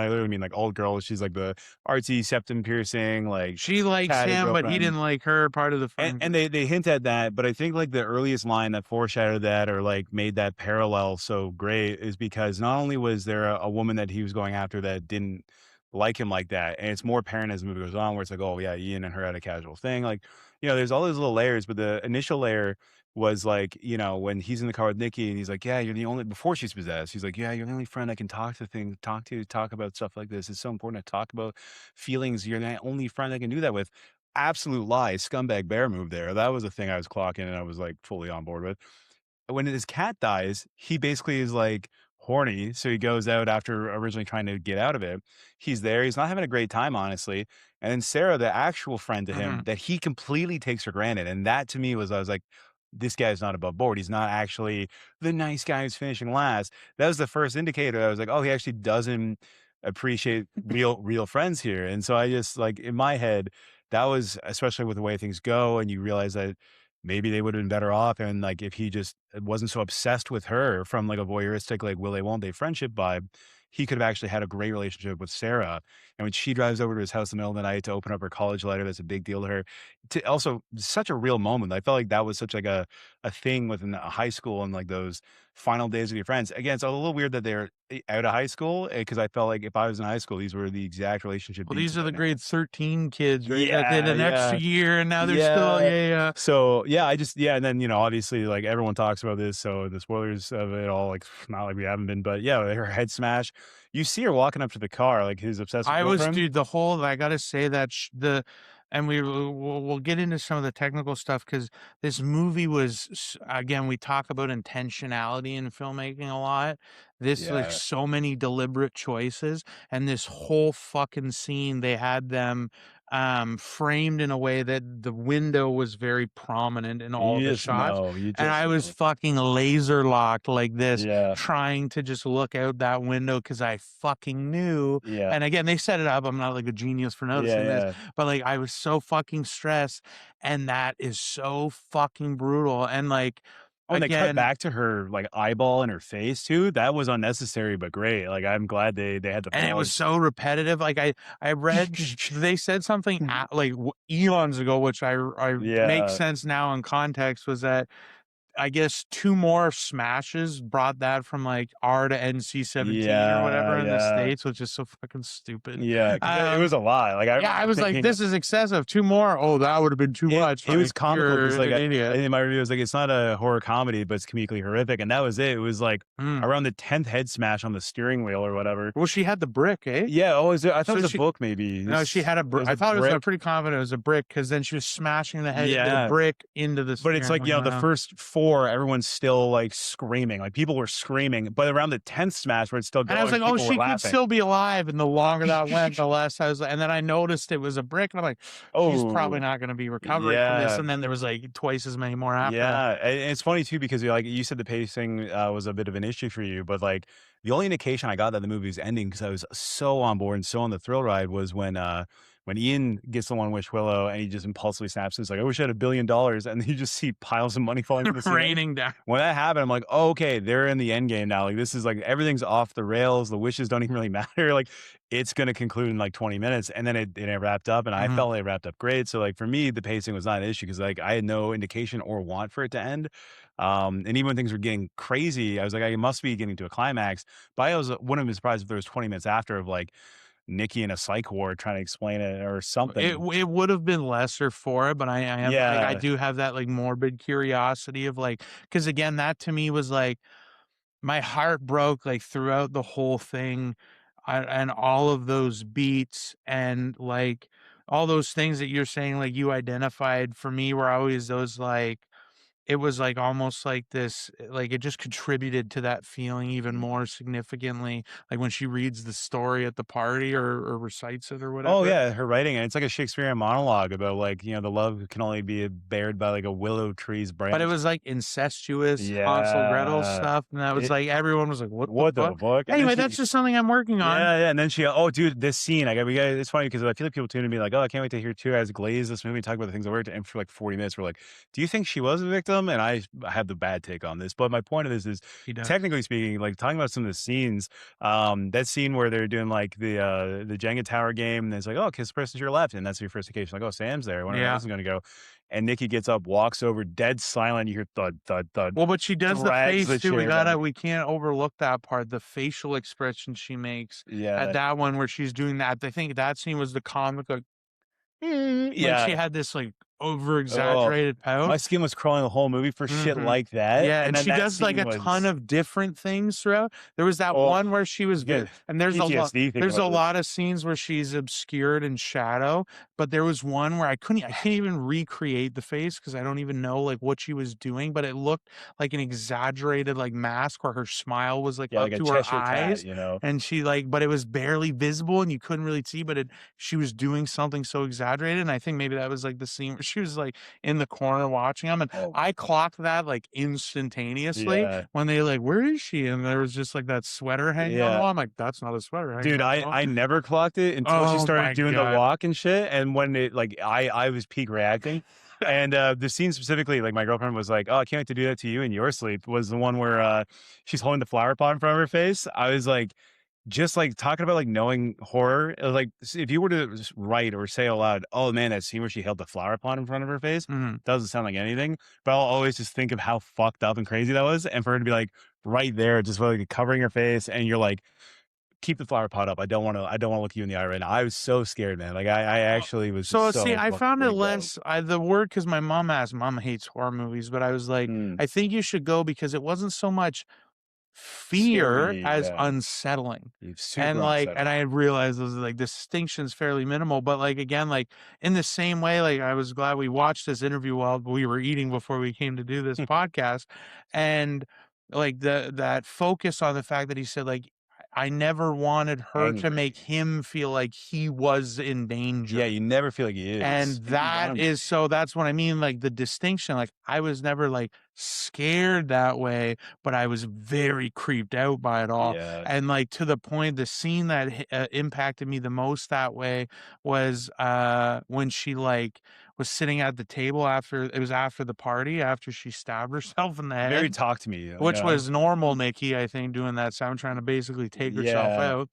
literally mean like old girl. She's like the artsy septum piercing, like she likes catty him, but he girlfriend. didn't like her. Part of the friend And group. they hint at that, but I think like the earliest line that foreshadowed that or like made that parallel so great is because not only was there a woman that he was going after that didn't like him like that, and it's more apparent as the movie goes on, where it's like, oh yeah, Ian and her had a casual thing, like there's all those little layers, but the initial layer was like, when he's in the car with Nikki and he's like, yeah, you're the only before she's possessed, he's like, yeah, you're the only friend I can talk about stuff like this. It's so important to talk about feelings. You're the only friend I can do that with. Absolute lie, scumbag bear move there. That was the thing I was clocking and I was like fully on board with. When his cat dies, he basically is like horny. So he goes out after originally trying to get out of it. He's there. He's not having a great time, honestly. And then Sarah, the actual friend to him, Mhm. that he completely takes for granted. And that to me I was like, this guy's not above board. He's not actually the nice guy who's finishing last. That was the first indicator. I was like, oh, he actually doesn't appreciate real friends here. And so I just like in my head, that was especially with the way things go, and you realize that maybe they would have been better off, and like if he just wasn't so obsessed with her from like a voyeuristic like will they won't they friendship vibe, he could have actually had a great relationship with Sarah. And when she drives over to his house in the middle of the night to open up her college letter, that's a big deal to her. To also such a real moment. I felt like that was such like a thing within a high school and like those final days with your friends. Again, it's a little weird that they're out of high school because I felt like if I was in high school, these were the exact relationship Well, beats these are right the now. grade 13 kids, right? That did Yeah, an extra yeah. year, and now they're still, Yeah. yeah, yeah. So, yeah, and then, obviously, like, everyone talks about this, so the spoilers of it all, like, not like we haven't been, but, yeah, her head smash. You see her walking up to the car, like, his obsessive I was, girlfriend. dude, I gotta say that and we'll get into some of the technical stuff because this movie was, again, we talk about intentionality in filmmaking a lot. This, like, Yeah. so many deliberate choices, and this whole fucking scene, they had them framed in a way that the window was very prominent in all the shots. You And just I was know. fucking laser locked like this, Yeah. trying to just look out that window because I fucking knew. Yeah. And again, they set it up. I'm not like a genius for Yeah, noticing this, yeah. but like I was so fucking stressed, and that is so fucking brutal. And like Oh, and they cut again, back to her, like, eyeball in her face too. That was unnecessary, but great. Like, I'm glad they had the and it was pause. so repetitive. Like I read they said something like eons ago, which I makes Yeah. sense now in context, was that I guess 2 more smashes brought that from, like, R to NC-17 or Yeah, whatever in the yeah. States, which is so fucking stupid. Yeah, because it was a lot. Like, I Yeah, I remember was like, thinking "This is excessive, 2 more? Oh, that would've been too much." it was Like, comical "You're because like, an I idiot." in my review, was like, "It's not a horror comedy, but it's comedically horrific," and that was it. It was, like, Mm. around the 10th head smash on the steering wheel or whatever. Well, she had the brick, eh? Yeah, oh, is it I thought it So was a she book maybe. No, she had a It brick. was I a thought it was, I'm brick. pretty confident it was a brick because then she was smashing the Yeah, brick into the but it's steering like, wheel, the yeah. first 4, everyone's still, like, screaming, like, people were screaming, but around the 10th smash where it's still And I was going, like, "Oh, people were she could laughing. still be alive," and the longer that went, the less I was like, and then I noticed it was a brick, and I'm like, "She's probably Oh, not gonna be recovering from this," yeah. and then there was, like, twice as many more after that. Yeah, and it's funny too because like you said the pacing was a bit of an issue for you, but like the only indication I got that the movie was ending because I was so on board and so on the thrill ride was when Ian gets the one wish Willow and he just impulsively snaps. It's like I wish I had $1 billion, and you just see piles of money falling from the ceiling. Raining down. When that happened, I'm like, oh, okay, they're in the end game now. Like this is like everything's off the rails. The wishes don't even really matter. Like it's going to conclude in like 20 minutes, and then it wrapped up, and I Mhm. felt it wrapped up great. So like for me, the pacing was not an issue because like I had no indication or want for it to end. And even when things were getting crazy, I was like, I must be getting to a climax. But I was wouldn't have been surprised if there was 20 minutes after of like Nikki in a psych ward trying to explain it or something. It would have been lesser for it, but I am like, I Yeah. do have that, like, morbid curiosity of, like, because again, that to me was, like, my heart broke, like, throughout the whole thing, and all of those beats and, like, all those things that you're saying, like, you identified for me were always those, like, it was, like, almost like this, like, it just contributed to that feeling even more significantly, like, when she reads the story at the party or recites it or Oh whatever. yeah, her writing, and it's like a Shakespearean monologue about like, the love can only be bared by like a willow tree's But it branch. was, like, incestuous Hansel Gretel Yeah. stuff, and that was, It like, everyone was like, "What the what the fuck?" fuck? And then Anyway, that's just something I'm working on. yeah, and then oh, dude, this scene, we got it's funny because I feel like people tune in and be like, oh, I can't wait to hear two guys glaze this movie, talk about the things that worked, and for like 40 minutes, we're like, do you think she was a victim? them, and I have the bad take on this. But my point of this is, He does. technically speaking, like talking about some of the scenes, that scene where they're doing like the Jenga tower game, and it's like, oh, kiss the person to your left, and that's your first occasion. Like, oh, Sam's there. I wonder how Yeah. this is gonna go. And Nikki gets up, walks over, dead silent. You hear thud, thud, thud. Well, but she does the drags face too. chair back. We can't overlook that part. The facial expression she makes at that one where she's doing that. I think that scene was the comic. Like she had this like over exaggerated pout. My skin was crawling the whole movie for shit like that. Yeah, and then she that does like a ton of different things throughout. There was that one where she was good. and there's PTSD there's a lot of scenes where she's obscured in shadow, but there was one where I can't even recreate the face because I don't even know like what she was doing, but it looked like an exaggerated like mask where her smile was like up like to her eyes, cat, and she like, but it was barely visible and you couldn't really see, but she was doing something so exaggerated, and I think maybe that was like the scene where she was like in the corner watching them, and I clocked that like instantaneously when they like, where is she? And there was just like that sweater hanging on the wall. I'm like, that's not a sweater hanging dude. I never clocked it until she started doing the walk and shit. And when it like I was peak reacting. And the scene specifically, like my girlfriend was like, oh, I can't wait to do that to you in your sleep, was the one where she's holding the flower pot in front of her face. I was like, just like talking about like knowing horror, like if you were to write or say aloud, oh man, that scene where she held the flower pot in front of her face doesn't sound like anything, but I'll always just think of how fucked up and crazy that was, and for her to be like right there, just like covering her face, and you're like, keep the flower pot up. I don't want to look you in the eye right now. I was so scared, man. Like I actually was. So see, I found it less the word because my mom hates horror movies, but I was like, I think you should go because it wasn't so much fear as unsettling, and like and I realized those like distinctions fairly minimal, but like again, like in the same way, like I was glad we watched this interview while we were eating before we came to do this podcast, and like that focus on the fact that he said like I never wanted her to make him feel like he was in danger. Yeah, you never feel like he is. And that's what I mean, like the distinction. Like I was never like scared that way, but I was very creeped out by it all. Yeah. And like to the point, the scene that impacted me the most that way was when she like was sitting at the table after the party, after she stabbed herself in the head. Very talk to me, which was normal, Nikki, I think, doing that sound, trying to basically take herself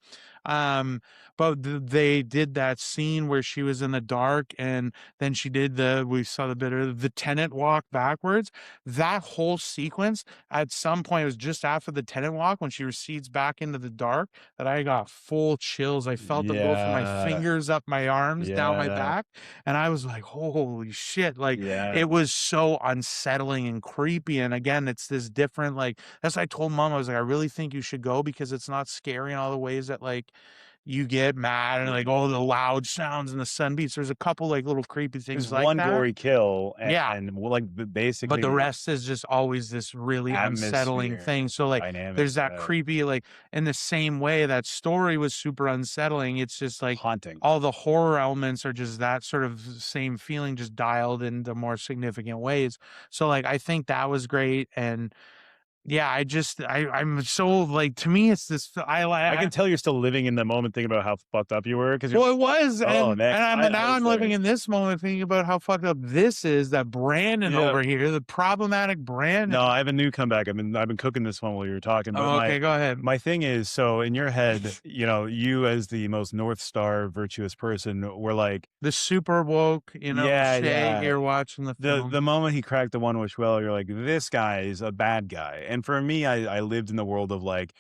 out. But they did that scene where she was in the dark, and then she did we saw the bit of the tenant walk backwards. That whole sequence, at some point, it was just after the tenant walk when she recedes back into the dark, that I got full chills. I felt them go from my fingers up my arms, down my back, and I was like, holy shit. Like, it was so unsettling and creepy. And again, it's this different, like, that's what I told Mom. I was like, I really think you should go because it's not scary in all the ways that, like, you get mad and like all the loud sounds and the sun beats. There's a couple like little creepy things like that. One gory kill, and like basically, but the rest is just always this really unsettling thing. So like, there's that creepy, like in the same way that story was super unsettling. It's just like haunting. All the horror elements are just that sort of same feeling, just dialed into more significant ways. So like, I think that was great. And yeah, I'm so like, to me, it's this, I can tell you're still living in the moment thinking about how fucked up you were. Because well, it was. I'm living in this moment thinking about how fucked up this is, that Brandon over here, the problematic Brandon. No, I have a new comeback. I've been cooking this one while you were talking. But okay, go ahead. My thing is, so in your head, you as the most North Star virtuous person were like the super woke, Shea here watching the film. The moment he cracked the one wish well, you're like, this guy is a bad guy. And for me, I lived in the world of like,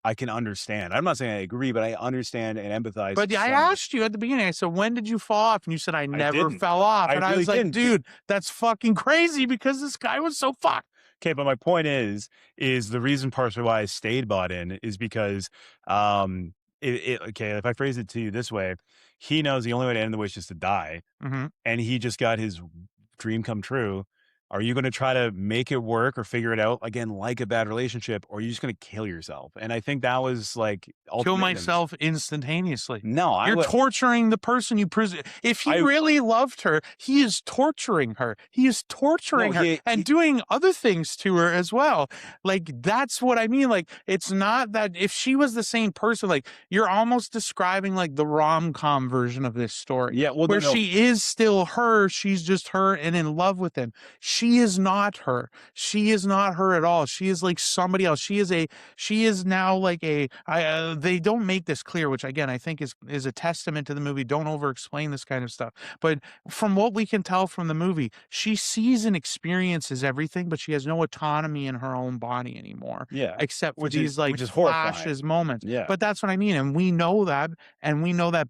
I can understand. I'm not saying I agree, but I understand and empathize. But I asked you at the beginning, I said, when did you fall off? And you said, I never fell off. And I was like, dude, that's fucking crazy because this guy was so fucked. Okay, but my point is the reason partially why I stayed bought in is because, okay, if I phrase it to you this way, he knows the only way to end the wish is to die. And he just got his dream come true. Are you going to try to make it work or figure it out again, like a bad relationship, or are you just going to kill yourself? And I think that was like kill myself instantaneously. No, you're torturing the person you if he really loved her, he is torturing her. He is torturing her and doing other things to her as well. Like, that's what I mean. Like, it's not that if she was the same person, like you're almost describing like the rom-com version of this story. Yeah, well, where she is still her, she's just her and in love with him. she is not her. She is not her at all. She is like somebody else. She is now like they don't make this clear, which again I think is a testament to the movie. Don't over explain this kind of stuff. But from what we can tell from the movie, she sees and experiences everything, but she has no autonomy in her own body anymore. Yeah. Except for Which these like is horrifying. flashes, moments. Yeah. But that's what I mean. And we know that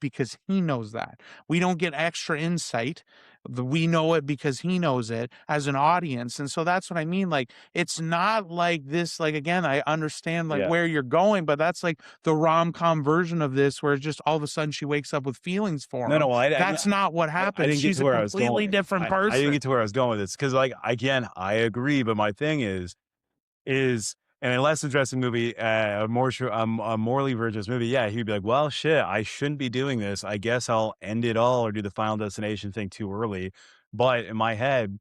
because he knows that. We don't get extra insight. We know it because he knows it as an audience. And so that's what I mean. Like, it's not like this, like, again, I understand like where you're going, but that's like the rom-com version of this, where it's just all of a sudden she wakes up with feelings for him. No, that's not what happens. I didn't get She's to a where I was completely going. different person. I didn't get to where I was going with this because, like, again, I agree, but my thing is in a less addressing movie, a morally virtuous movie, yeah, he'd be like, well, shit, I shouldn't be doing this. I guess I'll end it all or do the Final Destination thing too early. But in my head,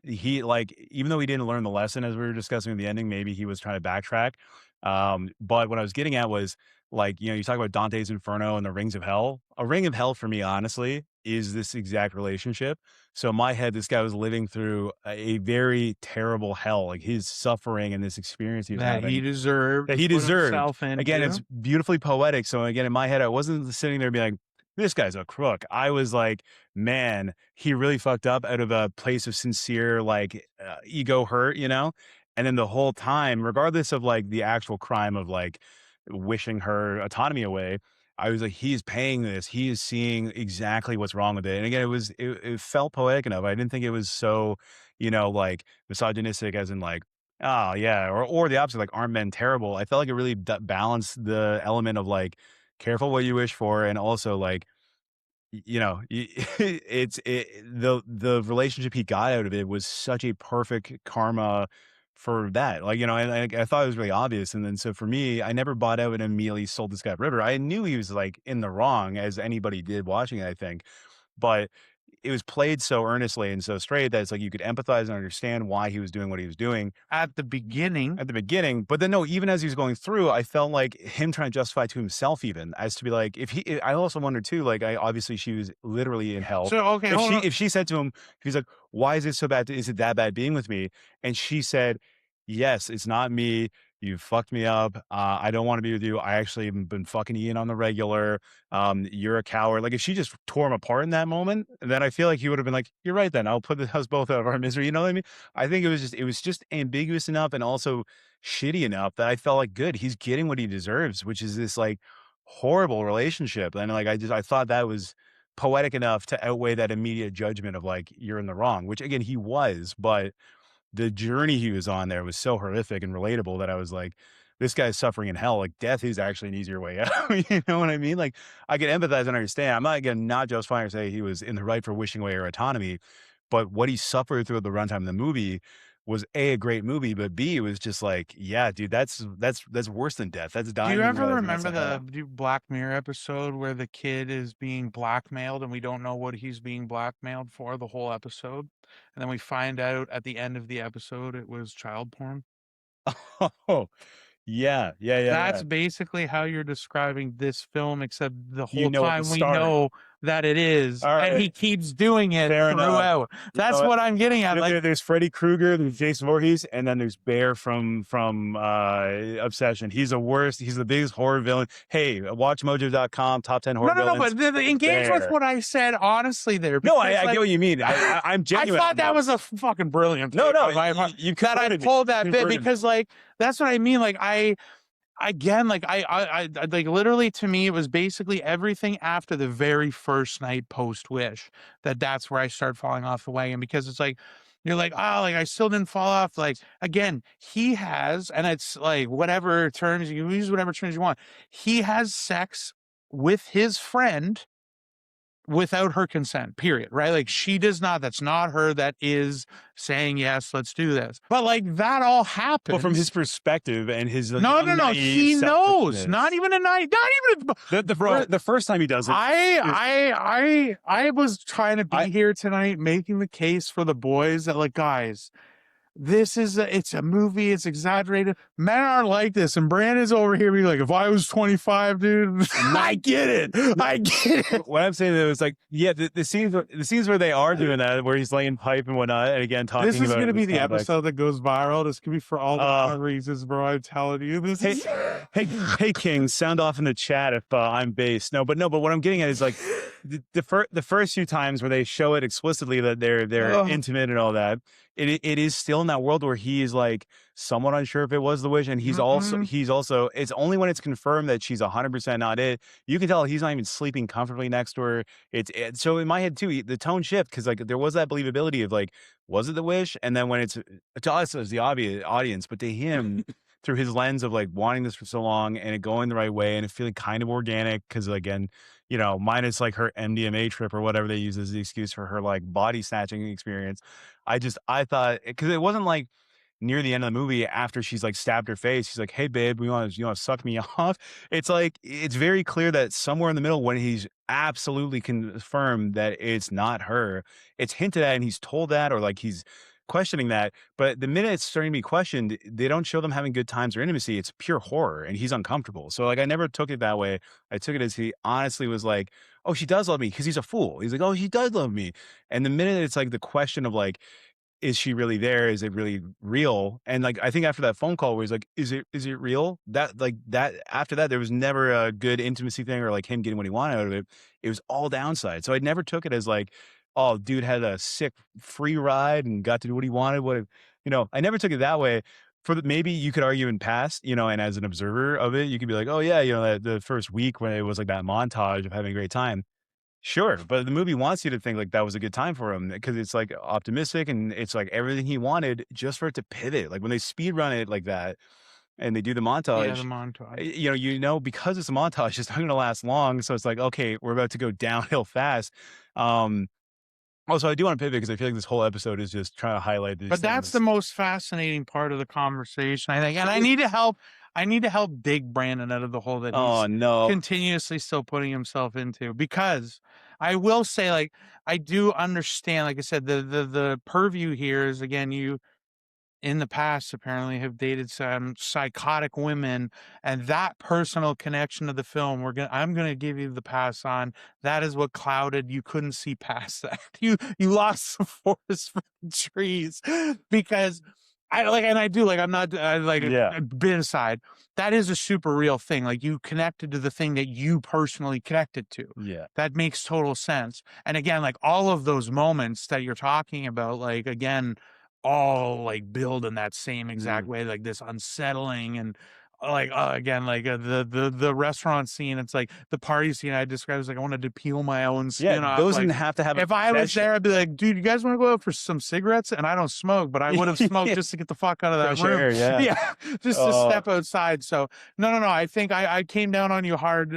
he, like, even though he didn't learn the lesson as we were discussing in the ending, maybe he was trying to backtrack. But what I was getting at was, like, you talk about Dante's Inferno and the Rings of Hell. A Ring of Hell for me, honestly, is this exact relationship. So in my head, this guy was living through a very terrible hell, like his suffering and this experience he was that having he deserved. that he deserved. Again, Into. it's beautifully poetic. So again, in my head, I wasn't sitting there being like, this guy's a crook. I was like, man, he really fucked up out of a place of sincere, like, ego hurt, And then the whole time, regardless of like the actual crime of like wishing her autonomy away, I was like, he's paying this. He is seeing exactly what's wrong with it. And again, it felt poetic enough. I didn't think it was so, like misogynistic as in like, oh yeah, or the opposite, like, aren't men terrible? I felt like it really balanced the element of like, careful what you wish for, and also like, the relationship he got out of it was such a perfect karma for that. Like, and I thought it was really obvious. And then so for me, I never bought out and immediately sold this guy River. I knew he was like in the wrong, as anybody did watching it, I think. But it was played so earnestly and so straight that it's like you could empathize and understand why he was doing what he was doing at the beginning. But then no, even as he was going through, I felt like him trying to justify to himself, even as to be like, I also wondered too, like, obviously she was literally in hell. So, okay, if she said to him, if he's like, why is it so bad? Is it that bad being with me? And she said, yes, it's not me. You fucked me up. I don't want to be with you. I actually have been fucking Ian on the regular. You're a coward. Like, if she just tore him apart in that moment, then I feel like he would have been like, you're right then. I'll put us both out of our misery. You know what I mean? I think it was just ambiguous enough and also shitty enough that I felt like, good, he's getting what he deserves, which is this like horrible relationship. And like, I thought that was poetic enough to outweigh that immediate judgment of like, you're in the wrong, which again, he was, but the journey he was on there was so horrific and relatable that I was like, this guy's suffering in hell. Like, death is actually an easier way out. You know what I mean? Like, I can empathize and understand. I'm not, again, not justifying or say he was in the right for wishing away her autonomy, but what he suffered through the runtime of the movie was a great movie, but B, it was just like, yeah, dude, that's worse than death. That's dying. Do you ever remember the Black Mirror episode where the kid is being blackmailed and we don't know what he's being blackmailed for the whole episode? And then we find out at the end of the episode it was child porn. Oh, yeah. That's basically how you're describing this film, except the whole know time we know that it is, and he keeps doing it throughout. That's what I'm getting at. Like, there's Freddy Krueger, there's Jason Voorhees, and then there's Bear from Obsession. He's the worst. He's the biggest horror villain. Hey, watchmojo.com, top 10 horror villains. No, but engage with what I said honestly there. No, I get what you mean. I'm genuine. I thought that was a fucking brilliant. No, you I pulled that bit because like that's what I mean. Like I like literally to me it was basically everything after the very first night post Wish that's where I started falling off the wagon, because it's like you're like, oh, like I still didn't fall off. Like, again, he has, and it's like whatever terms you use, whatever terms you want, he has sex with his friend without her consent, period, right? Like, she does not, that's not her that is saying, yes, let's do this. But like that all happens. Well, from his perspective and his no, he knows. Not even a night, not even the first time he does it. I was trying to be here tonight making the case for the boys that, like, guys, it's a movie, it's exaggerated. Men aren't like this. And Brandon's over here being like, if I was 25, dude, I get it. I get it. What I'm saying though is like, yeah, the scenes where they are doing that, where he's laying pipe and whatnot, and again talking This is about going to be the context. episode that goes viral. This could be for all the wrong reasons, bro. I'm telling you. This Hey, is... hey, King, sound off in the chat if I'm based. No, but what I'm getting at is like the first few times where they show it explicitly that they're intimate and all that. It is still in that world where he is like somewhat unsure if it was the wish, and he's also it's only when it's confirmed that she's 100% not it. You can tell he's not even sleeping comfortably next to her. So in my head too, the tone shift because like there was that believability of like, was it the wish? And then when it's to us as the obvious audience, but to him through his lens of like wanting this for so long and it going the right way and it feeling kind of organic because again, you know, minus like her MDMA trip or whatever they use as the excuse for her like body snatching experience. I thought because it wasn't like near the end of the movie after she's like stabbed her face, she's like, "Hey babe, you want to suck me off?" It's like it's very clear that somewhere in the middle when he's absolutely confirmed that it's not her, it's hinted at and he's told that or like he's questioning that. But the minute it's starting to be questioned, they don't show them having good times or intimacy. It's pure horror and he's uncomfortable. So like I never took it that way. I took it as he honestly was like, "Oh, she does love me," because he's a fool. He's like, "Oh, she does love me." And the minute it's like the question of like, is she really there? Is it really real? And like I think after that phone call where he's like, is it real? That like that after that, there was never a good intimacy thing or like him getting what he wanted out of it. It was all downside. So I never took it as like, oh, dude had a sick free ride and got to do what he wanted. I never took it that way. Maybe you could argue in past, and as an observer of it, you could be like, oh yeah, the first week when it was like that montage of having a great time. Sure, but the movie wants you to think like that was a good time for him because it's like optimistic and it's like everything he wanted just for it to pivot. Like when they speed run it like that and they do the Yeah, the montage, montage. because it's a montage, it's not going to last long. So it's like, okay, we're about to go downhill fast. Also, I do want to pivot because I feel like this whole episode is just trying to highlight these But that's the most fascinating part of the conversation, I think. And I need to help dig Brandon out of the hole that Oh he's no. continuously still putting himself into. Because I will say, like, I do understand, like I said, the purview here is again, you in the past apparently have dated some psychotic women, and that personal connection to the film I'm gonna give you the pass on. That is what clouded. You couldn't see past that. You lost the forest for the trees because I like, and I do like, I'm not like Yeah. a bit aside, that is a super real thing. Like you connected to the thing that you personally connected to. Yeah. That makes total sense. And again, like all of those moments that you're talking about, like again, all like build in that same exact way, like this unsettling and like again, like the restaurant scene. It's like the party scene I described as like I wanted to peel my own Yeah. skin off. Those Like didn't have to have if I was there, I'd be like, dude, you guys want to go out for some cigarettes? And I don't smoke, but I would have smoked just to get the fuck out of that fresh room. air. Yeah. Yeah, just to step outside. So no. I think I came down on you hard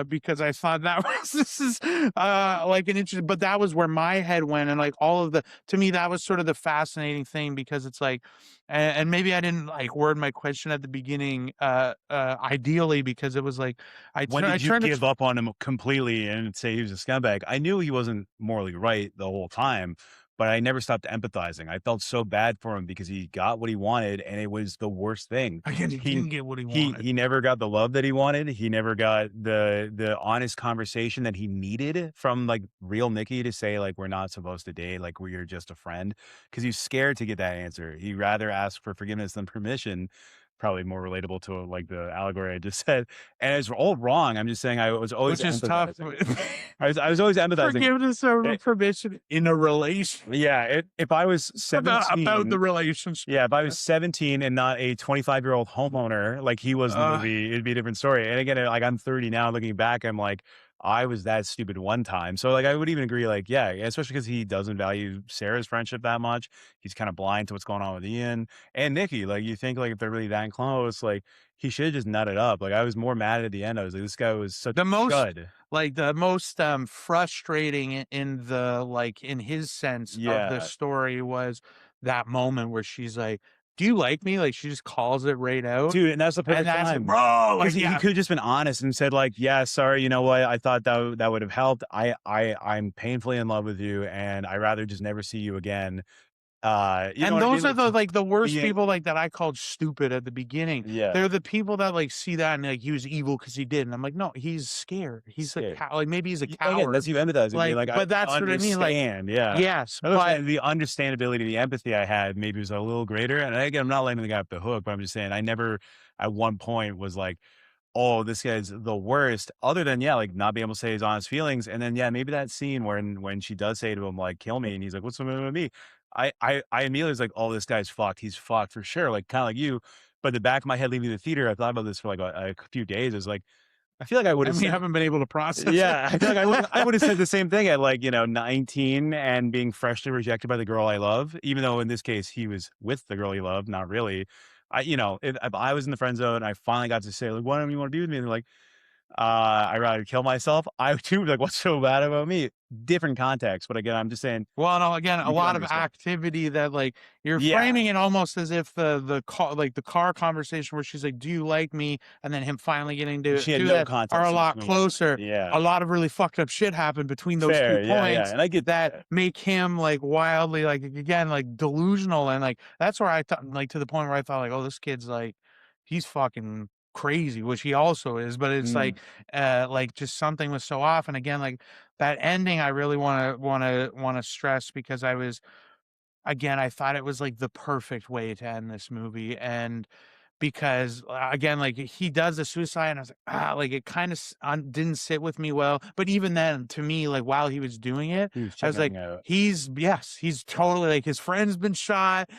because I thought that was this is like an interesting, but that was where my head went, and like all of to me that was sort of the fascinating thing because it's like, and maybe I didn't like word my question at the beginning ideally because it was like When did you give up on him completely and say he was a scumbag? I knew he wasn't morally right the whole time, but I never stopped empathizing. I felt so bad for him because he got what he wanted and it was the worst thing. Again, he didn't get what he wanted. He never got the love that he wanted. He never got the honest conversation that he needed from like real Nikki to say like we're not supposed to date, like we're just a friend. Because he's scared to get that answer. He'd rather ask for forgiveness than permission. Probably more relatable to like the allegory I just said. And it's all wrong. I'm just saying I was always which is tough. I was always empathizing. Forgiveness over permission in a relationship. Yeah, if I was 17, about the relationship. Yeah, if I was 17 and not a 25-year-old homeowner like he was in the movie, it'd be a different story. And again, like I'm 30 now, looking back, I'm like, I was that stupid one time. So like I would even agree, like, yeah, especially because he doesn't value Sarah's friendship that much. He's kind of blind to what's going on with Ian and Nikki. Like you think like if they're really that close, like he should have just nutted up. Like I was more mad at the end. I was like, this guy was such a chud. Like the most frustrating in the like in his sense of the story was that moment where she's like, do you like me? Like she just calls it right out. Dude, and that's the perfect time. Like, bro, like he could have just been honest and said like, yeah, sorry, you know what? I thought that would have helped. I'm painfully in love with you and I'd rather just never see you again. You know And what I mean? those are Like, the worst yeah, people like that I called stupid at the beginning. yeah, They're the people that like see that and like he was evil because he did. And I'm like, no, he's scared. He's a scared. cow. Like maybe he's a Again, that's coward. you empathizing, being Like, like, I but that's what I mean. Like, understand. Yeah. yes, I was but saying the understandability, the empathy I had maybe was a little greater. And again, I'm not letting the guy off the hook, but I'm just saying I never at one point was like, oh, this guy's the worst, other than, yeah, like not being able to say his honest feelings. And then, yeah, maybe that scene when she does say to him, like, kill me, and he's like, what's the matter with me? I immediately was like, oh, this guy's fucked. He's fucked for sure. Like, kind of like you. But the back of my head leaving the theater, I thought about this for like a few days. It was like, I feel like I would I have mean, you said, haven't been able to process it. yeah, I feel like I would have said the same thing at like, 19 and being freshly rejected by the girl I love, even though in this case he was with the girl he loved, not really. If I was in the friend zone, I finally got to say, like, why don't you want to be with me? And they're like, I'd rather kill myself. I too like, what's so bad about me? Different context, but again, I'm just saying Well, no, again, a you can lot of understand. activity that like you're Yeah, framing it almost as if the car like the car conversation where she's like, "Do you like me?" and then him finally getting to she had do no that are a context in lot between it. closer. Yeah, A lot of really fucked up shit happened between those 2 fair. Yeah, yeah, points and I get that that. make him like wildly like again like delusional and like that's where I thought like to the point where I thought like, "Oh, this kid's like he's fucking crazy," which he also is, but it's Mm, like just something was so off and again like that ending I really want to stress because I was again I thought it was like the perfect way to end this movie and because again like he does the suicide and I was like like it kind of didn't sit with me well but even then to me like while he was doing it he was I was checking like everything out. he's totally like his friend's been shot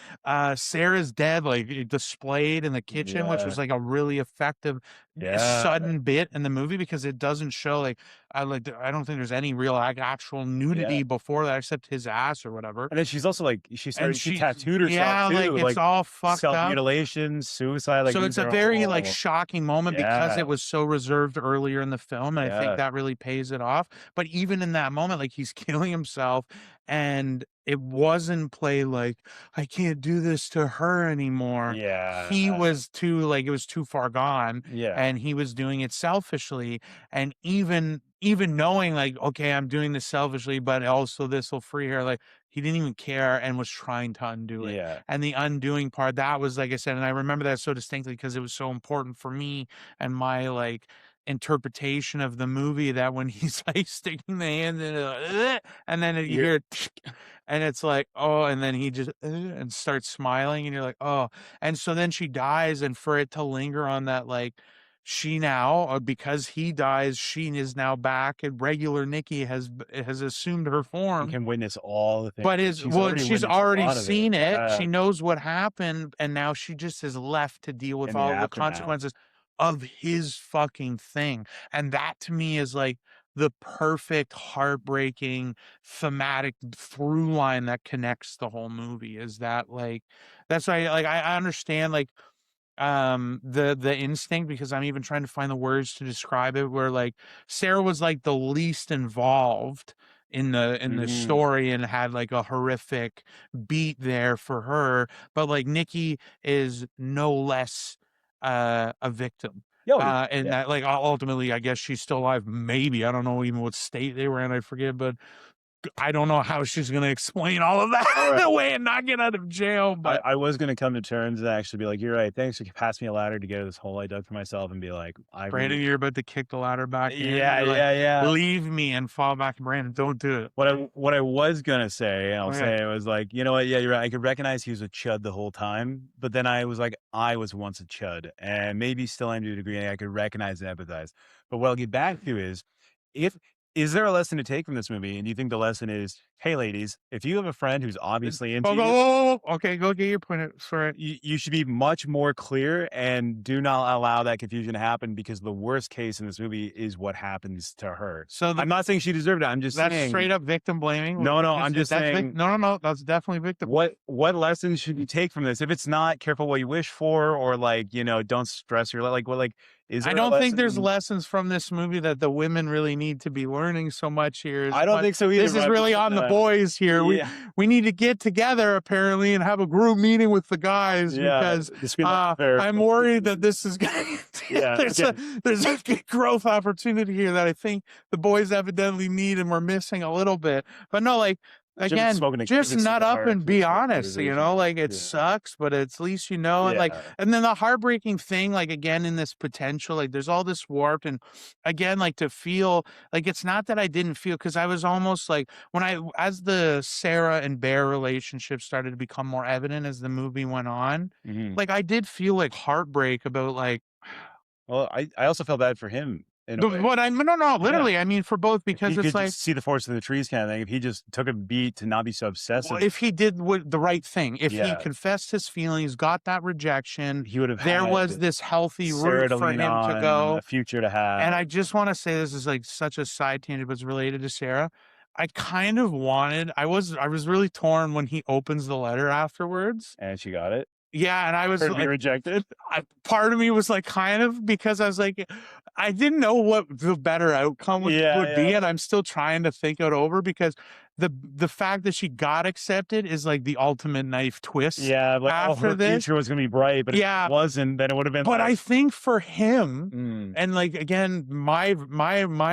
Sarah's dead like displayed in the kitchen which Yeah, was like a really effective yeah, sudden bit in the movie because it doesn't show like I don't think there's any real like actual yeah. nudity before that except his ass or whatever And then she's also like, and she she tattooed herself yeah like too, it's like all fucked up self-mutilation, suicide, like so these it's a are very like all, shocking moment because yeah, it was so reserved earlier in the film, and I think yeah, that really pays it off. But even in that moment, like he's killing himself, and it wasn't played like I can't do this to her anymore. He yeah, was too like it was too far gone, yeah. and he was doing it selfishly. And even knowing like okay, I'm doing this selfishly, but also this will free her. Like he didn't even care and was trying to undo it Yeah. and the undoing part that was like I said and I remember that so distinctly because it was so important for me and my like interpretation of the movie that when he's like sticking the hand in and then you You're hear and it's like oh and then he just and starts smiling and you're like oh and so then she dies and for it to linger on that like she now because he dies she is now back and regular Nikki has assumed her you form can witness all the things. but his She's well, already she's witnessed a already lot of it. seen it. Yeah. She knows what happened, and now she just is left to deal with In the all the aftermath. consequences of his fucking thing. And that to me is like the perfect, heartbreaking, thematic through line that connects the whole movie. Is that like that's why like I understand like the instinct because I'm even trying to find the words to describe it where like Sarah was like the least involved in the Mhm. story and had like a horrific beat there for her but like Nikki is no less a victim Oh, and yeah. that like ultimately I guess she's still alive maybe I don't know even what state they were in I forget but I don't know how she's gonna explain all of All that right. away and not get out of jail but I was gonna come to terms and actually be like, "You're right. Thanks for passing me a ladder to get out of this hole I dug for myself," and be like, "I Brandon, really." you're about to kick the ladder back in. Yeah, You're like, yeah, yeah. leave me and fall back. Brandon, don't do it. What I was gonna say, and I'll Okay. say it was like, you know what? Yeah, you're right. I could recognize he was a chud the whole time, but then I was like, I was once a chud, and maybe still am to a degree. And I could recognize and empathize. But what I'll get back to if is there a lesson to take from this movie? And do you think the lesson is, hey, ladies, if you have a friend who's obviously into Go, go, you, go, go. Okay, go get your point. Sorry. you should be much more clear and do not allow that confusion to happen because the worst case in this movie is what happens to her. So I'm not saying she deserved it. I'm just that's saying, straight up victim blaming. What no, you no, just I'm said. just saying, No, no, no. That's definitely victim. what lessons should you take from this? If it's not careful what you wish for, or like, don't stress your like, is I there a don't think there's lesson? lessons from this movie that the women really need to be learning so much here. I don't But think so either, this but is I'm really just, on the boys here. We yeah, we need to get together apparently and have a group meeting with the guys yeah, because this be like fair. I'm worried that this is going Yeah, there's okay. a good growth opportunity here that I think the boys evidently need and we're missing a little bit. But no, like Again, smoking a just Cuban nut up cigar and after be this whole honest, you conversation. know, like it Yeah. sucks, but at least you know, and like, Yeah. and then the heartbreaking thing, like again, in this potential, like there's all this warped, and again, like to feel like it's not that I didn't feel, because I was almost like when as the Sarah and Bear relationship started to become more evident as the movie went on, Mhm. like I did feel like heartbreak about like Well, I also felt bad for him in a the way. what I no no Yeah. literally I mean for both, If because he it's could like, just see the forest in the trees kind of thing, if he just took a beat to not be so well, obsessive, if he did the right thing, if he yeah, confessed his feelings, got that rejection, he would have there was had this healthy Sarah route to for lean him to on, a go. future to And have, I just want to say, this is like such a side tangent, but it's related to Sarah. I kind of wanted, I was really torn when he opens the letter afterwards. and she got it. Yeah, and I was Her to be like, rejected. part of me was like kind of, because I was like, I didn't know what the better outcome Yeah, would be, yeah. and I'm still trying to think it over, because the fact that she got accepted is like the ultimate knife twist Yeah, like, oh, after her this. future was gonna be bright, but if it Yeah, wasn't, then it would have been but I like, think for him, mm, and like again, my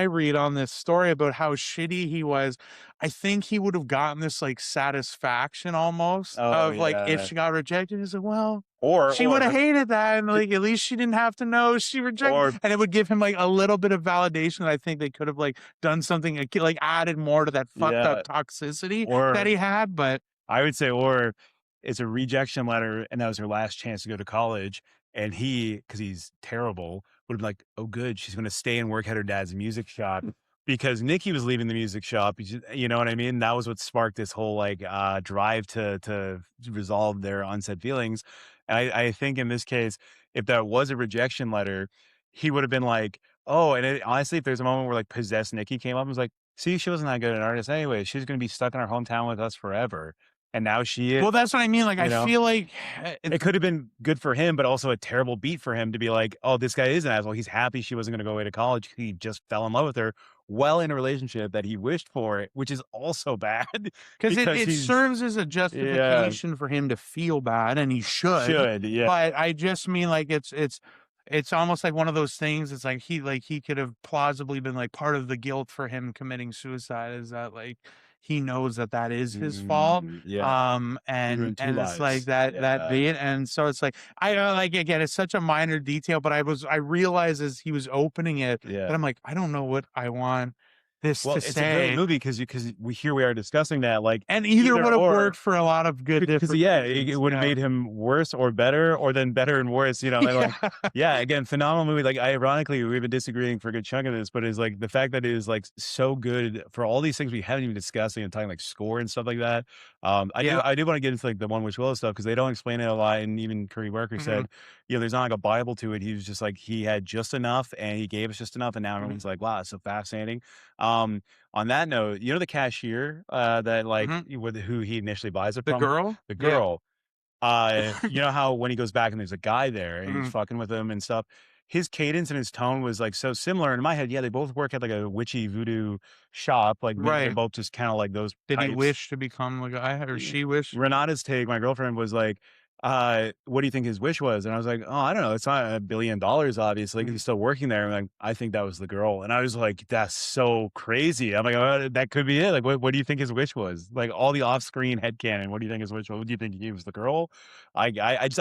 read on this story about how shitty he was, I think he would have gotten this like satisfaction almost oh of like if yeah. she got rejected, he's like, well, Or she would have or hated that, and like at least she didn't have to know she rejected, or and it would give him like a little bit of validation that I think they could have like done something like added more to that fucked up yeah, toxicity that or he had, but I would say, or it's a rejection letter, and that was her last chance to go to college. And he, because he's terrible, would have been like, "Oh, good, she's going to stay and work at her dad's music shop." Because Nikki was leaving the music shop, you know what I mean? That was what sparked this whole like drive to resolve their unsaid feelings. And I think in this case, if that was a rejection letter, he would have been like, "Oh," and honestly, if there's a moment where like possessed Nikki came up and was like, "See, she wasn't that good an artist anyway. She's going to be stuck in our hometown with us forever." And now she is, well, that's what I mean. Like I you know? feel like It could have been good for him, but also a terrible beat for him to be like, "Oh, this guy is an asshole. He's happy she wasn't gonna go away to college. He just fell in love with her while in a relationship that he wished for, which is also bad because it, because it he's." serves as a Yeah, justification for him to feel bad, and he should. should, yeah. But I just mean like it's almost like one of those things. It's like he could have plausibly been like part of the guilt for him committing suicide is that like he knows that that is his fault. Yeah. He And ruined 2 it's like lives. that Yeah. beat, and so it's like I like again, it's such a minor detail, but I realized as he was opening it Yeah. that I'm like, I don't know what I want this Well, to it's a great say. movie because we here we are discussing that, like, And either either would have worked or. for a lot of good Because different yeah, it reasons. would have Yeah. made him worse or better, or then better and worse, you know, and like, Yeah. yeah, again, phenomenal movie. Like, ironically, we've been disagreeing for a good chunk of this, but it's like the fact that it is like so good for all these things we haven't even discussed, and talking like score and stuff like that. Yeah. I do want to get into like the One Wish Willow stuff because they don't explain it a lot, and even Curry Barker Mhm, said, you know, there's not like a Bible to it. He was just like he had just enough, and he gave us just enough, and now mhm, everyone's like, wow, it's so fascinating. Um, on that note, you know, the cashier that like mhm. with who he initially buys it The from, girl? the Yeah. girl, you know how when he goes back and there's a guy there and he's Mhm. fucking with him and stuff, his cadence and his tone was like so similar. In my head, yeah, they both work at like a witchy voodoo shop. Like maybe they're Right. both just kind of like those Did he types. wish to become the guy, or she wish? Renata's take, my girlfriend, was like, what do you think his wish was? And I was like, oh, I don't know. It's not $1 billion, obviously, 'cause Mhm. he's still working there. And like, I think that was the girl. And I was like, that's so crazy. I'm like, oh, that could be it. Like, what do you think his wish was? Like all the off-screen headcanon. What do you think his wish was? What do you think he was the girl? I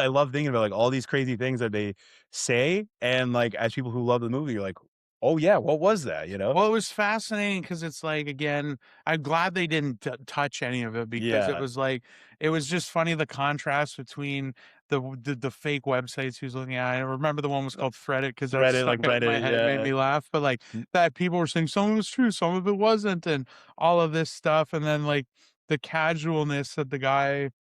love thinking about like all these crazy things that they say. And like, as people who love the movie, you're like, oh yeah, what was that? You know? Well, it was fascinating because it's like, again, I'm glad they didn't touch any of it, because it Yeah. was like it was just funny, the contrast between the fake websites he was looking at. I remember the one was called Threaded because that Reddit, stuck like out in my Reddit. head. It made Yeah. me laugh. But like that people were saying some of it was true, some of it wasn't, and all of this stuff. And then like the casualness that the guy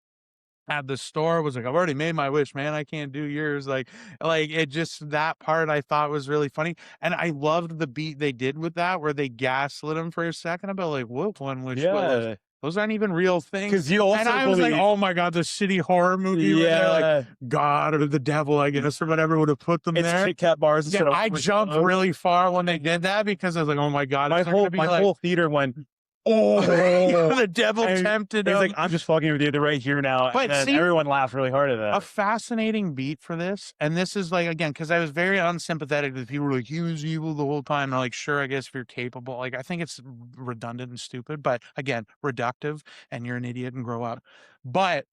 at the store was like, I've already made my wish, man. I can't do yours. Like it just, that part I thought was really funny. And I loved the beat they did with that, where they gaslit him for a second about like, what one wish Willows? Yeah. Those aren't even real things. Because you And also I was like, believe, oh my God, the shitty horror movie where they're like, yeah. God or the devil, I guess, or whatever would have put them It's there. Kit Kat bars Yeah, instead of I jumped marshmallows. really far when they did that because I was like, oh my God, is there gonna be My like, whole theater went, Oh, the devil and tempted he's like, him. I'm just fucking with you right here now. But And then see, everyone laughed really hard at a that. fascinating beat for this, and this is like, again, because I was very unsympathetic that people were like, he was evil the whole time. And I'm like, sure, I guess if you're capable, like, I think it's redundant and stupid, but again, reductive, and you're an idiot and grow up. But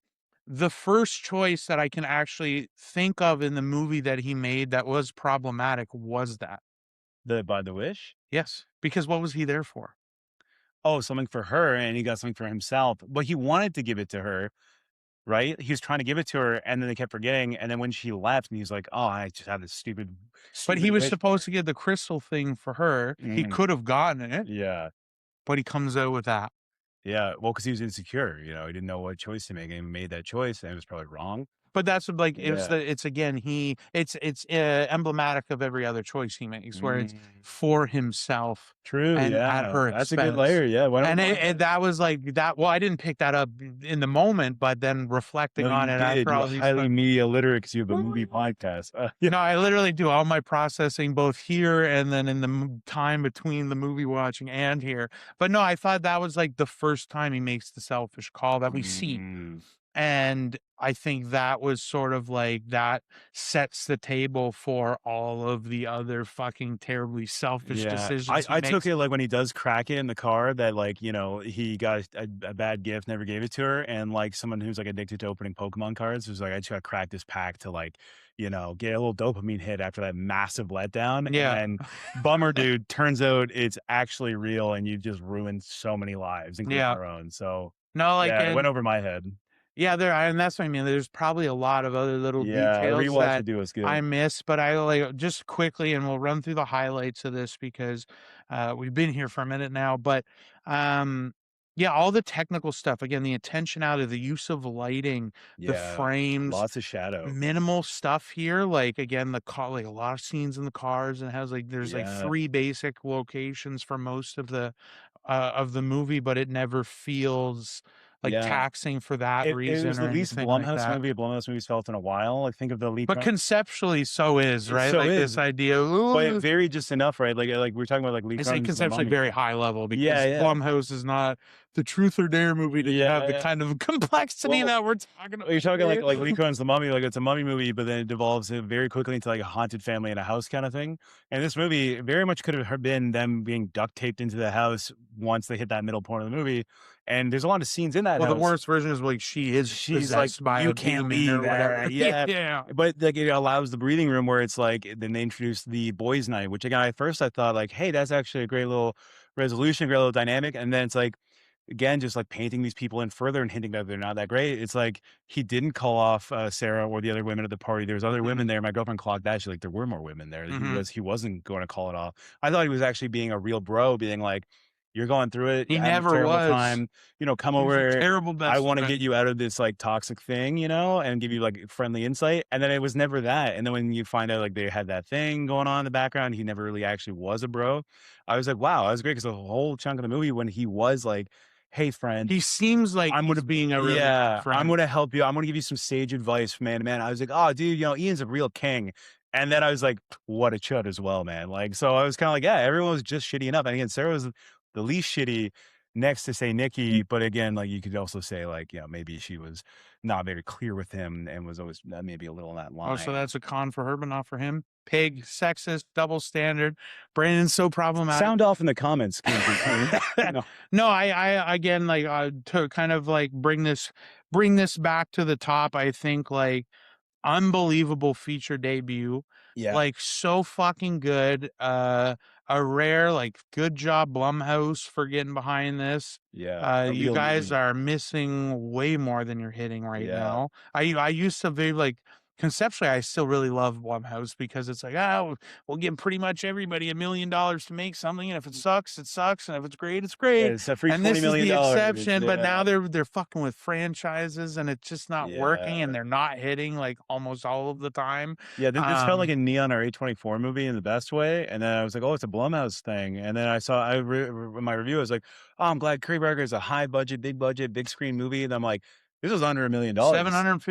the first choice that I can actually think of in the movie that he made that was problematic was that. By the wish? Yes, because what was he there for? Oh, something for her, and he got something for himself. But he wanted to give it to her, right? He was trying to give it to her, and then they kept forgetting. And then when she left, and he's like, "Oh, I just had this stupid, But he stupid was wish for supposed her." to get the crystal thing for her. He Mhm. could have gotten it, Yeah, but he comes out with that. yeah. Well, because he was insecure, he didn't know what choice to make, and he made that choice, and it was probably wrong. But that's what, like, Yeah. it's again, it's emblematic of every other choice he makes, where it's Mm. for himself True. and at Yeah, her that's a good expense. layer. Yeah. And Why don't that was like that. Well, I didn't pick that up in the moment, but then reflecting No, on you it did. after You're all these highly media literate because you have a movie podcast. Yeah. No, I literally do all my processing both here and then in the time between the movie watching and here. But no, I thought that was like the first time he makes the selfish call that we see. Mm. And I think that was sort of like that sets the table for all of the other fucking terribly selfish Yeah, decisions he I took makes. it like when he does crack it in the car that like, he got a bad gift, never gave it to her. And like someone who's like addicted to opening Pokemon cards was like, I just got to crack this pack to like, get a little dopamine hit after that massive letdown. Yeah. And bummer, dude, turns out it's actually real and you've just ruined so many lives, including Yeah. our own. So No, like, yeah, it went and over my head. yeah, and that's what I mean. There's probably a lot of other little Yeah, the details rewatch that would do us I good. miss, but I like just quickly, and we'll run through the highlights of this because we've been here for a minute now. But um, yeah, all the technical stuff again, the intentionality, the use of lighting, the Yeah, frames, lots of shadow. minimal stuff here. Like again, the car, like a lot of scenes in the cars, and has like there's like Yeah, three basic locations for most of the movie, but it never feels like yeah. taxing for that It reason was or the least anything like Blumhouse that. movie Blumhouse movies felt in a while. Like, think of the lead But conceptually so is, it right? so Like this is, idea, but it ooh, varied just enough, right? Like, we were talking about, like, Lee I say Cronin's The conceptually Mummy. very high level Yeah, because yeah. Blumhouse is not the truth or dare movie to Yeah, have the yeah. kind of complexity Well, that we're talking you're about talking here. like Lee Cronin's The Mummy, like, it's a mummy movie, but then it devolves it very quickly into, like, a haunted family in a house kinda thing, and this movie very much could have been them being duct taped into the house once they hit that middle point of the movie, and there's a lot of scenes in that Well, the house. worst version is like she is She's like, possessed by "You a can't demon leave or there." whatever. Yeah. Yeah. But, like, it allows the breathing room where it's like then they introduce the boys' night, which again, at first I thought like, "Hey, that's actually a great little resolution, great little dynamic," and then it's like, again, just like painting these people in further and hinting that they're not that great. It's like he didn't call off Sarah or the other women at the party. There was other women Mhm. there. My girlfriend clocked that. She's like, there were more women there. Mhm. He wasn't going to call it off. I thought he was actually being a real bro, being like, you're going through it. He You're having a never terrible was. time. Come He was a over. terrible I best want to get friend. you out of this like toxic thing, and give you like friendly insight. And then it was never that. And then when you find out like they had that thing going on in the background, he never really actually was a bro. I was like, wow, that was great because the whole chunk of the movie when he was like, hey friend, He seems like I'm he's gonna being a really good yeah, I'm friend. gonna help you. I'm gonna give you some sage advice from man to man. I was like, oh, dude, Ian's a real king. And then I was like, what a chud as well, man. Like, so I was kind of like, yeah, everyone was just shitty enough. And again, Sarah was the least shitty next to say Nikki. But again, like you could also say like, maybe she was not very clear with him and was always maybe a little on that Oh, so line. that's a con for her, but not for him. Pig, sexist, double standard. Brandon's so problematic. Sound off in the comments, Quentin. No, I again like to kind of like bring this back to the top. I think like unbelievable feature debut. Yeah, Like so fucking good. A rare like good job Blumhouse for getting behind this. yeah, a You real guys movie. are missing way more than you're hitting right Yeah. now. I used to be like conceptually I still really love Blumhouse because it's like, we'll give pretty much everybody $1 million to make something, and if it sucks, it sucks, and if it's great, it's Yeah, great. it's a free And $20 this is the million. exception, but now Yeah. they're fucking with franchises and it's just not working and Yeah. they're not hitting like almost all of the time. Yeah, this felt like Um, a Neon or A24 movie in the best way, and then I was like, "Oh, it's a Blumhouse thing," and then in my review, I was like, "Oh, I'm glad Curry Barker is a high budget, big screen movie," and I'm like, "This was under $1 million.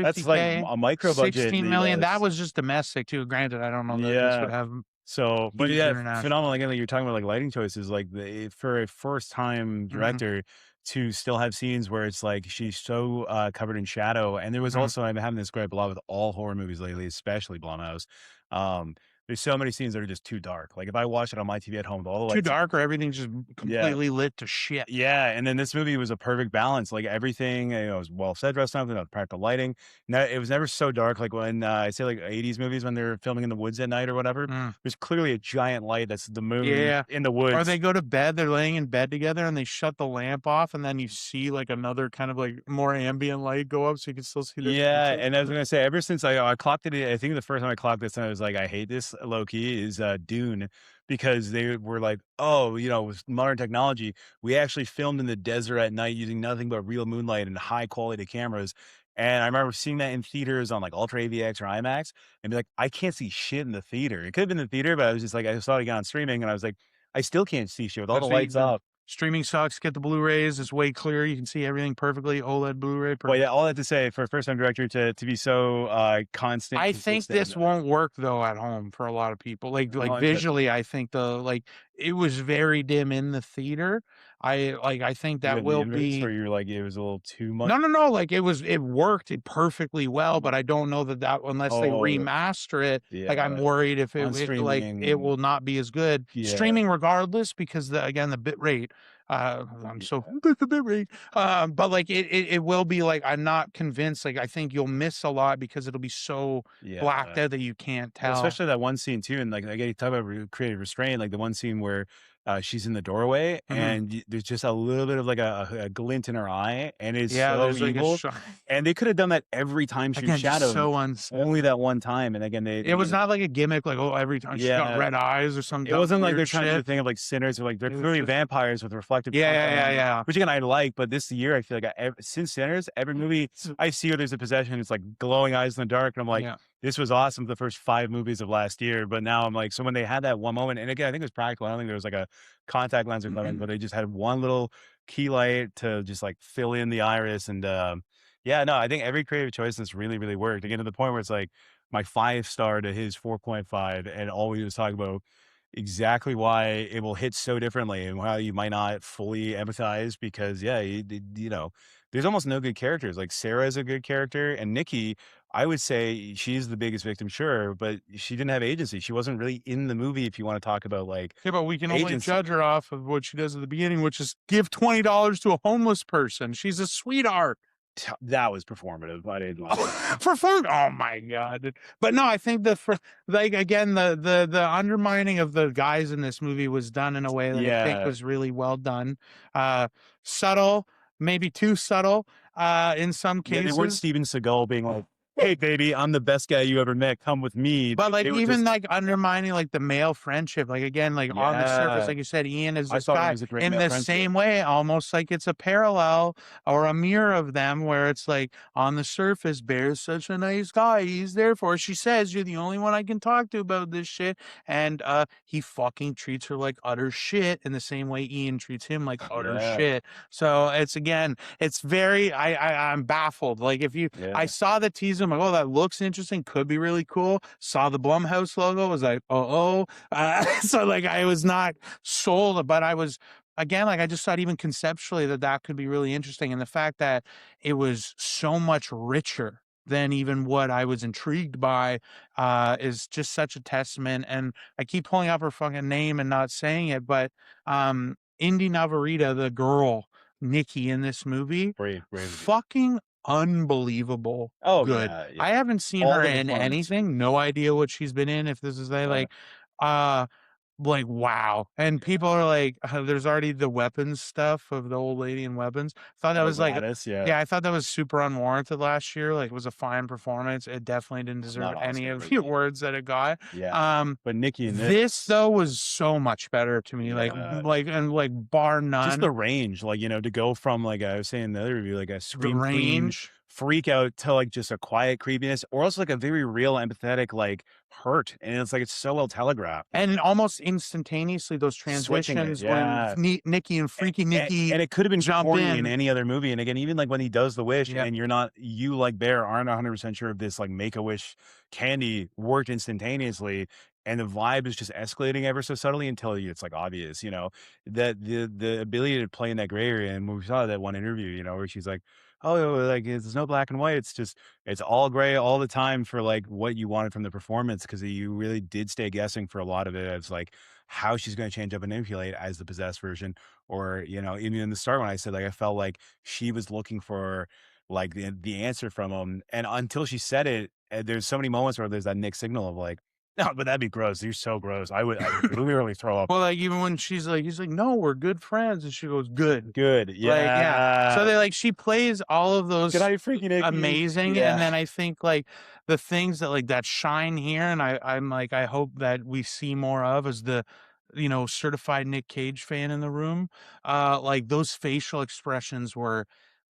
That's like 750K, a micro budget in 16 the million. That US." was just domestic too. Granted, I don't know that this would Yeah. have So, but Huge yeah, international. phenomenal. Again, like you're talking about like lighting choices, like for a first time Mhm, director to still have scenes where it's like she's so covered in shadow. And there was mhm. also, I'm having this gripe a lot with all horror movies lately, especially Blumhouse. Um, there's so many scenes that are just too dark. Like if I watch it on my TV at home with all the Too lights, dark or everything's just yeah, completely lit to shit. yeah, and then this movie was a perfect balance. Like everything, was well set, dressed up, practical lighting. No, it was never so dark. Like when I say like '80s movies when they're filming in the woods at night or whatever. Mm. There's clearly a giant light that's the moon Yeah. in the Or woods. they go to bed, they're laying in bed together and they shut the lamp off, and then you see, like, another kind of, like, more ambient light go up so you can still see their Yeah, faces. and I was gonna say, ever since I clocked it, I think the first time I clocked this, and I was like, I hate this low key is Dune, because they were like, oh, with modern technology, we actually filmed in the desert at night using nothing but real moonlight and high quality cameras. And I remember seeing that in theaters on like Ultra AVX or IMAX, and be like, I can't see shit in the theater. It could have been the theater, but I was just like, I saw it again on streaming, and I was like, I still can't see shit with all the That's what lights the off. streaming sucks, get the Blu-rays, it's way clearer, you can see everything perfectly, OLED Blu-ray, Well, yeah, perfect. all that to say, for a first time director to be so constant, I think consistent. this won't work though at home for a lot of people. Like Oh, interesting. visually, I think it was very dim in the theater. I think You that had the will inverse be where you're like, it was a little too much? no, like it worked it perfectly well, but I don't know that unless they Oh, remaster it, like I'm yeah. worried if On like it streaming, will not be as good yeah, streaming regardless because the bit rate. I'm so yeah, the bit rate. But like it will be like I'm not convinced. Like I think you'll miss a lot because it'll be so blacked yeah. out that you can't Well, tell. especially that one scene too, and like again, you talk about creative restraint, like the one scene where she's in the doorway Mhm. and there's just a little bit of like a glint in her eye, and it's Yeah, so there's like a evil. shot And they could have done that every time she was again, just shadowed, so only unsettling. that one time. And again, It was not like a gimmick, like, oh, every time she got yeah, red eyes or some it dumb wasn't like they're weird trying to do the shit. thing of like sinners or like they're It was clearly just vampires with reflective yeah, contact yeah, yeah, lenses, yeah. which again I like. But this year, I feel like since Sinners, every movie So I see where there's a possession, it's like glowing eyes in the dark, and I'm like, yeah. this was awesome. The first 5 movies of last year, but now I'm like, so when they had that one moment, and again, I think it was practical. I don't think there was like a contact lens or something, but they just had one little key light to just like fill in the iris, and yeah, no, I think every creative choice that's really, really worked. Again, to the point where it's like my 5 star to his 4.5, and all we was talking about exactly why it will hit so differently and why you might not fully empathize because yeah, there's almost no good characters. Like Sarah is a good character, and Nikki, I would say she's the biggest victim, sure, but she didn't have agency. She wasn't really in the movie if you want to talk about like Yeah, but we can only agency. judge her off of what she does at the beginning, which is give $20 to a homeless person. She's a sweetheart. That was performative. I didn't like that. For fun. Oh my god. But no, I think like again, the undermining of the guys in this movie was done in a way that I think Yeah. was really well done. Subtle, maybe too subtle, in some Yeah, they weren't cases. Steven Seagal being like, "Hey, baby, I'm the best guy you ever met. Come with me." But, like, They were even, just, like, undermining, like, the male friendship, like, again, like, on the surface, yeah. like you said, Ian is I this thought it guy. was a great In male the friendship. same way, almost like it's a parallel or a mirror of them where it's like, on the surface, Bear's such a nice guy, he's there for her. She says, "You're the only one I can talk to about this shit," and, he fucking treats her like utter shit in the same way Ian treats him like utter Yeah, shit. So, it's again, it's very I'm baffled. Like, if you I yeah, saw the teaser. I'm like, oh, that looks interesting. Could be really cool. Saw the Blumhouse logo. Was like, oh. So like, I was not sold, but I was again like I just thought even conceptually that could be really interesting, and the fact that it was so much richer than even what I was intrigued by is just such a testament. And I keep pulling up her fucking name and not saying it, but Inde Navarrete, the girl Nikki in this movie, brave, brave of you. fucking unbelievable Oh good. yeah, yeah. I haven't seen All her the in performance. anything, no idea what she's been in, if this is a Uh, uh, wow, and people yeah. are like, there's already the weapons stuff of the old lady in Weapons. Thought that Oh, was like Gladys, yeah, yeah, I thought that was super unwarranted last year, like, it was a fine performance, it definitely didn't deserve not any Oscar of the worthy. awards that it got. Yeah, Um, but Nikki in this, this, though, was so much better to me, yeah. like, bar Just none, the range, like, to go from, like I was saying in the other review, like a the scream queen range. freak out to like just a quiet creepiness, or also like a very real empathetic like hurt, and it's like it's so well telegraphed. And almost instantaneously, those Switching it, transitions when yeah. Nikki and Freaky Nikki And it could have been jump corny in in. any other movie, and again, even, like, when he does the wish Yep. and you, like Bear, aren't 100% sure if this, like, Make-A-Wish candy worked instantaneously, and the vibe is just escalating ever so subtly until it's, like, obvious, you know? That the ability to play in that gray area, and we saw that one interview, you know, where she's like, "Oh, like, there's no black and white, it's just it's all gray all the time for, like, what you wanted from the performance," 'cause you really did stay guessing for a lot of it as, like, how she's gonna change up and manipulate as the possessed version, or, you know, even in the start when I said, like, I felt like she was looking for, like, the answer from him, and until she said it, there's so many moments where there's that mixed signal of like, "No, but that'd be gross. You're so gross. I would literally throw up." Well, like, even when she's like he's like, "No, we're good friends," and she goes, "Good." Good. Like, yeah. So Yeah. they like she plays all of Good those night, freaky Nikki. amazing, and Yeah. then I think, like, the things that, like, that shine here, and I'm like, I hope that we see more of as the, certified Nick Cage fan in the room, like, those facial expressions were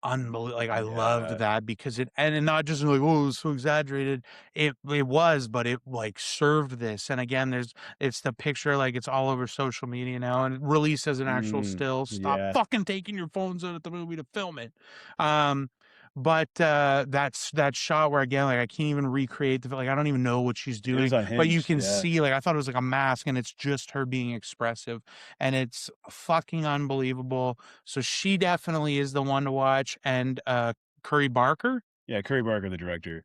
like, I loved Yeah. that because and not just like, "Oh, it was so exaggerated." It was, but it, like, served this, and again, it's the picture, like, it's all over social media now and released as an actual Mm. still. Stop Yeah. fucking taking your phones out at the movie to film it. Um, but, that shot where, again, like, I can't even recreate like, I don't even know what she's It was doing, but you unhinged. can Yeah. see, like, I thought it was like a mask, and it's just her being expressive, and it's fucking unbelievable. So she definitely is the one to watch, and, Curry Barker? Yeah, Curry Barker, the director.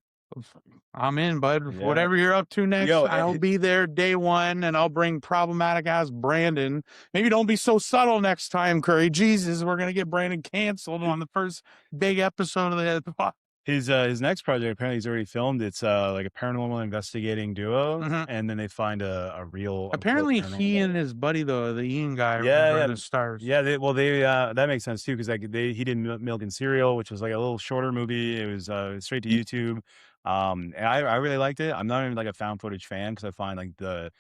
I'm in, bud. Yeah. Whatever you're up to next, Yo, I'll be there day one, and I'll bring problematic ass Brandon. Maybe don't be so subtle next time, Curry. Jesus, we're gonna get Brandon canceled on the first big episode of the his next project apparently he's already filmed. It's like a paranormal investigating duo, Mhm. and then they find a real unquote Apparently, he paranormal. and his buddy, though, the Ian guy, Yeah, were yeah, the stars. yeah. They that makes sense too because like he did Milk and Cereal, which was like a little shorter movie. It was straight to YouTube, and I really liked it. I'm not even like a found footage fan because I find like the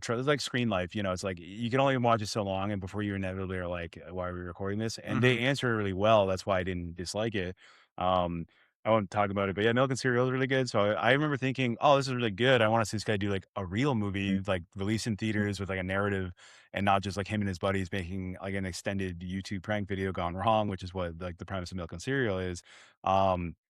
trailer like Screen Life. You know, it's like you can only watch it so long, and before you inevitably are like, why are we recording this? And they Mhm. answer it really well. That's why I didn't dislike it. Um, I won't talk about it, but yeah, Milk and Cereal is really good. So I remember thinking, oh, this is really good. I want to see this guy do like a real movie, like release in theaters with like a narrative and not just like him and his buddies making like an extended YouTube prank video gone wrong, which is what like the premise of Milk and Cereal is.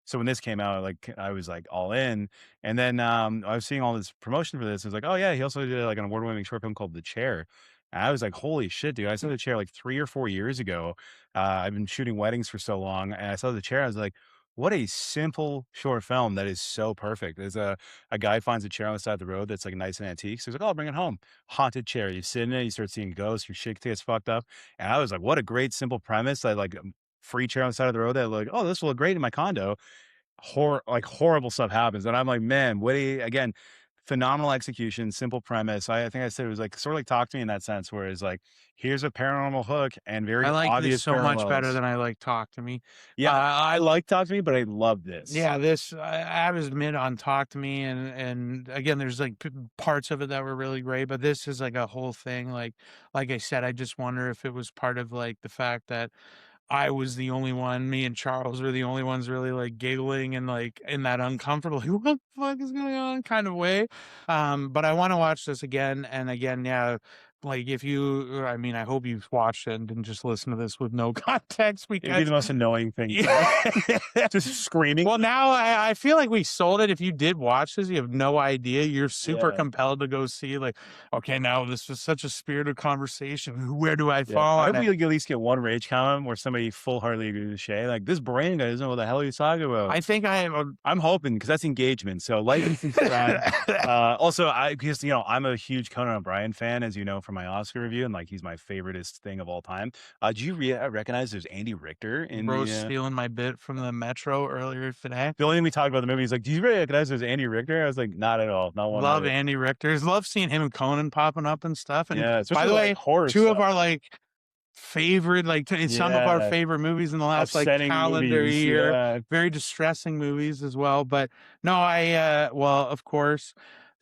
So when this came out, like I was like all in, and then I was seeing all this promotion for this. I was like, oh yeah, he also did like an award-winning short film called The Chair. And I was like, holy shit, dude! I saw The Chair like 3 or 4 years ago. I've been shooting weddings for so long, and I saw The Chair. I was like, what a simple short film that is so perfect. There's a guy finds a chair on the side of the road that's like nice and antique. So he's like, "Oh, I'll bring it home." Haunted chair. You sit in it, you start seeing ghosts, your shit gets fucked up. And I was like, what a great simple premise. I like free chair on the side of the road that like, oh, this will look great in my condo. Horrible stuff happens. And I'm like, man, what a again, phenomenal execution, simple premise. I think I said it was like sort of like Talk to Me in that sense, where it's like, here's a paranormal hook and I very like this obvious so much better parallels. than I like Talk to Me. Yeah, I Uh, like Talk to Me, but I love this. Yeah, this I was mid on Talk to Me, and again, there's like parts of it that were really great, but this is like a whole thing. Like I said, I just wonder if it was part of like the fact that I was the only one, me and Charles were the only ones really like giggling and like in that uncomfortable, like, what the fuck is going on kind of way. But I want to watch this again and again. Yeah. Like if you, I mean, I hope you've watched it and didn't just listen to this with no context It'd be because the most annoying thing yeah. ever. Just screaming. Well, now I feel like we sold it. If you did watch this, you have no idea. You're super Yeah. compelled to go see. Like, okay, now this was such a spirited conversation. Where do I Yeah. fall I on hope it? we like, at least get one rage comment where somebody full heartedly agrees with Shay. Like, this brain guy doesn't know what the hell he's talking about. I think I have a I'm hoping because that's engagement. So like and subscribe. Also, I because you know I'm a huge Conan O'Brien fan, as you know from my Oscar review, and like he's my favoriteest thing of all time. Do you recognize there's Andy Richter in bro the? stealing my bit from the Metro earlier today. The only thing we talked about the movie is like, do you recognize there's Andy Richter? I was like, not at all, not one Love bit. Andy Richter's. Love seeing him and Conan popping up and stuff. And Yeah, by especially the like way, horror two of stuff. our like favorite, like some of our Yeah, favorite movies in the last like upsetting calendar movies. year. Yeah, Very distressing movies as well. But no, well, of course,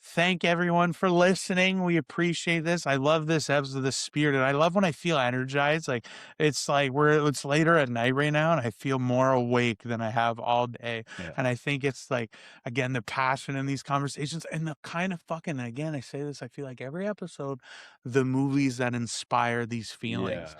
thank everyone for listening. We appreciate this. I love this episode, the spirit, and I love when I feel energized. Like it's later at night right now, and I feel more awake than I have all day. Yeah. And I think it's like, again, the passion in these conversations and the kind of fucking, again, I say this, I feel like every episode, the movies that inspire these feelings.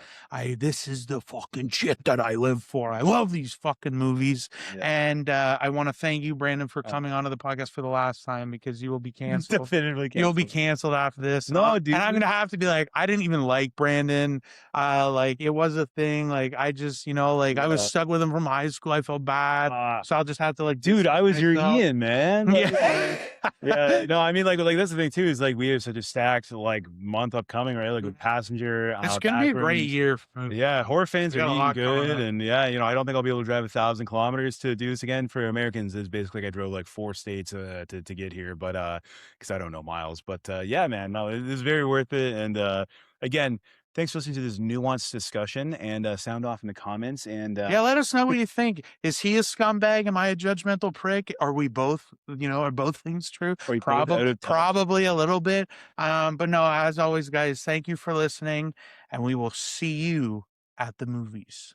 This is the fucking shit that I live for. I love these fucking movies. Yeah. And I want to thank you, Brandon, for coming onto the podcast for the last time, because you will be canceled. Definitively You'll be canceled. canceled after this. No, dude. And I'm gonna have to be like, I didn't even like Brandon. Like it was a thing. Like I just, I was stuck with him from high school. I felt bad. So I'll just have to like, dude, I was your Ian, man. Like, yeah. yeah. No, I mean, like that's the thing too, is like we have such a stacked like month upcoming, right? Like with Passenger. It's gonna be a great year. Yeah, horror fans We are got a eating lot going good, on. and yeah, I don't think I'll be able to drive 1,000 kilometers to do this again. For Americans, is basically like I drove like 4 states to get here, but because I don't know miles. But yeah, man, no, it is very worth it. And again, thanks for listening to this nuanced discussion, and sound off in the comments. And yeah, let us know what you think. Is he a scumbag? Am I a judgmental prick? Are we both, are both things true? Probably a little bit. But no, as always, guys, thank you for listening, and we will see you at the movies.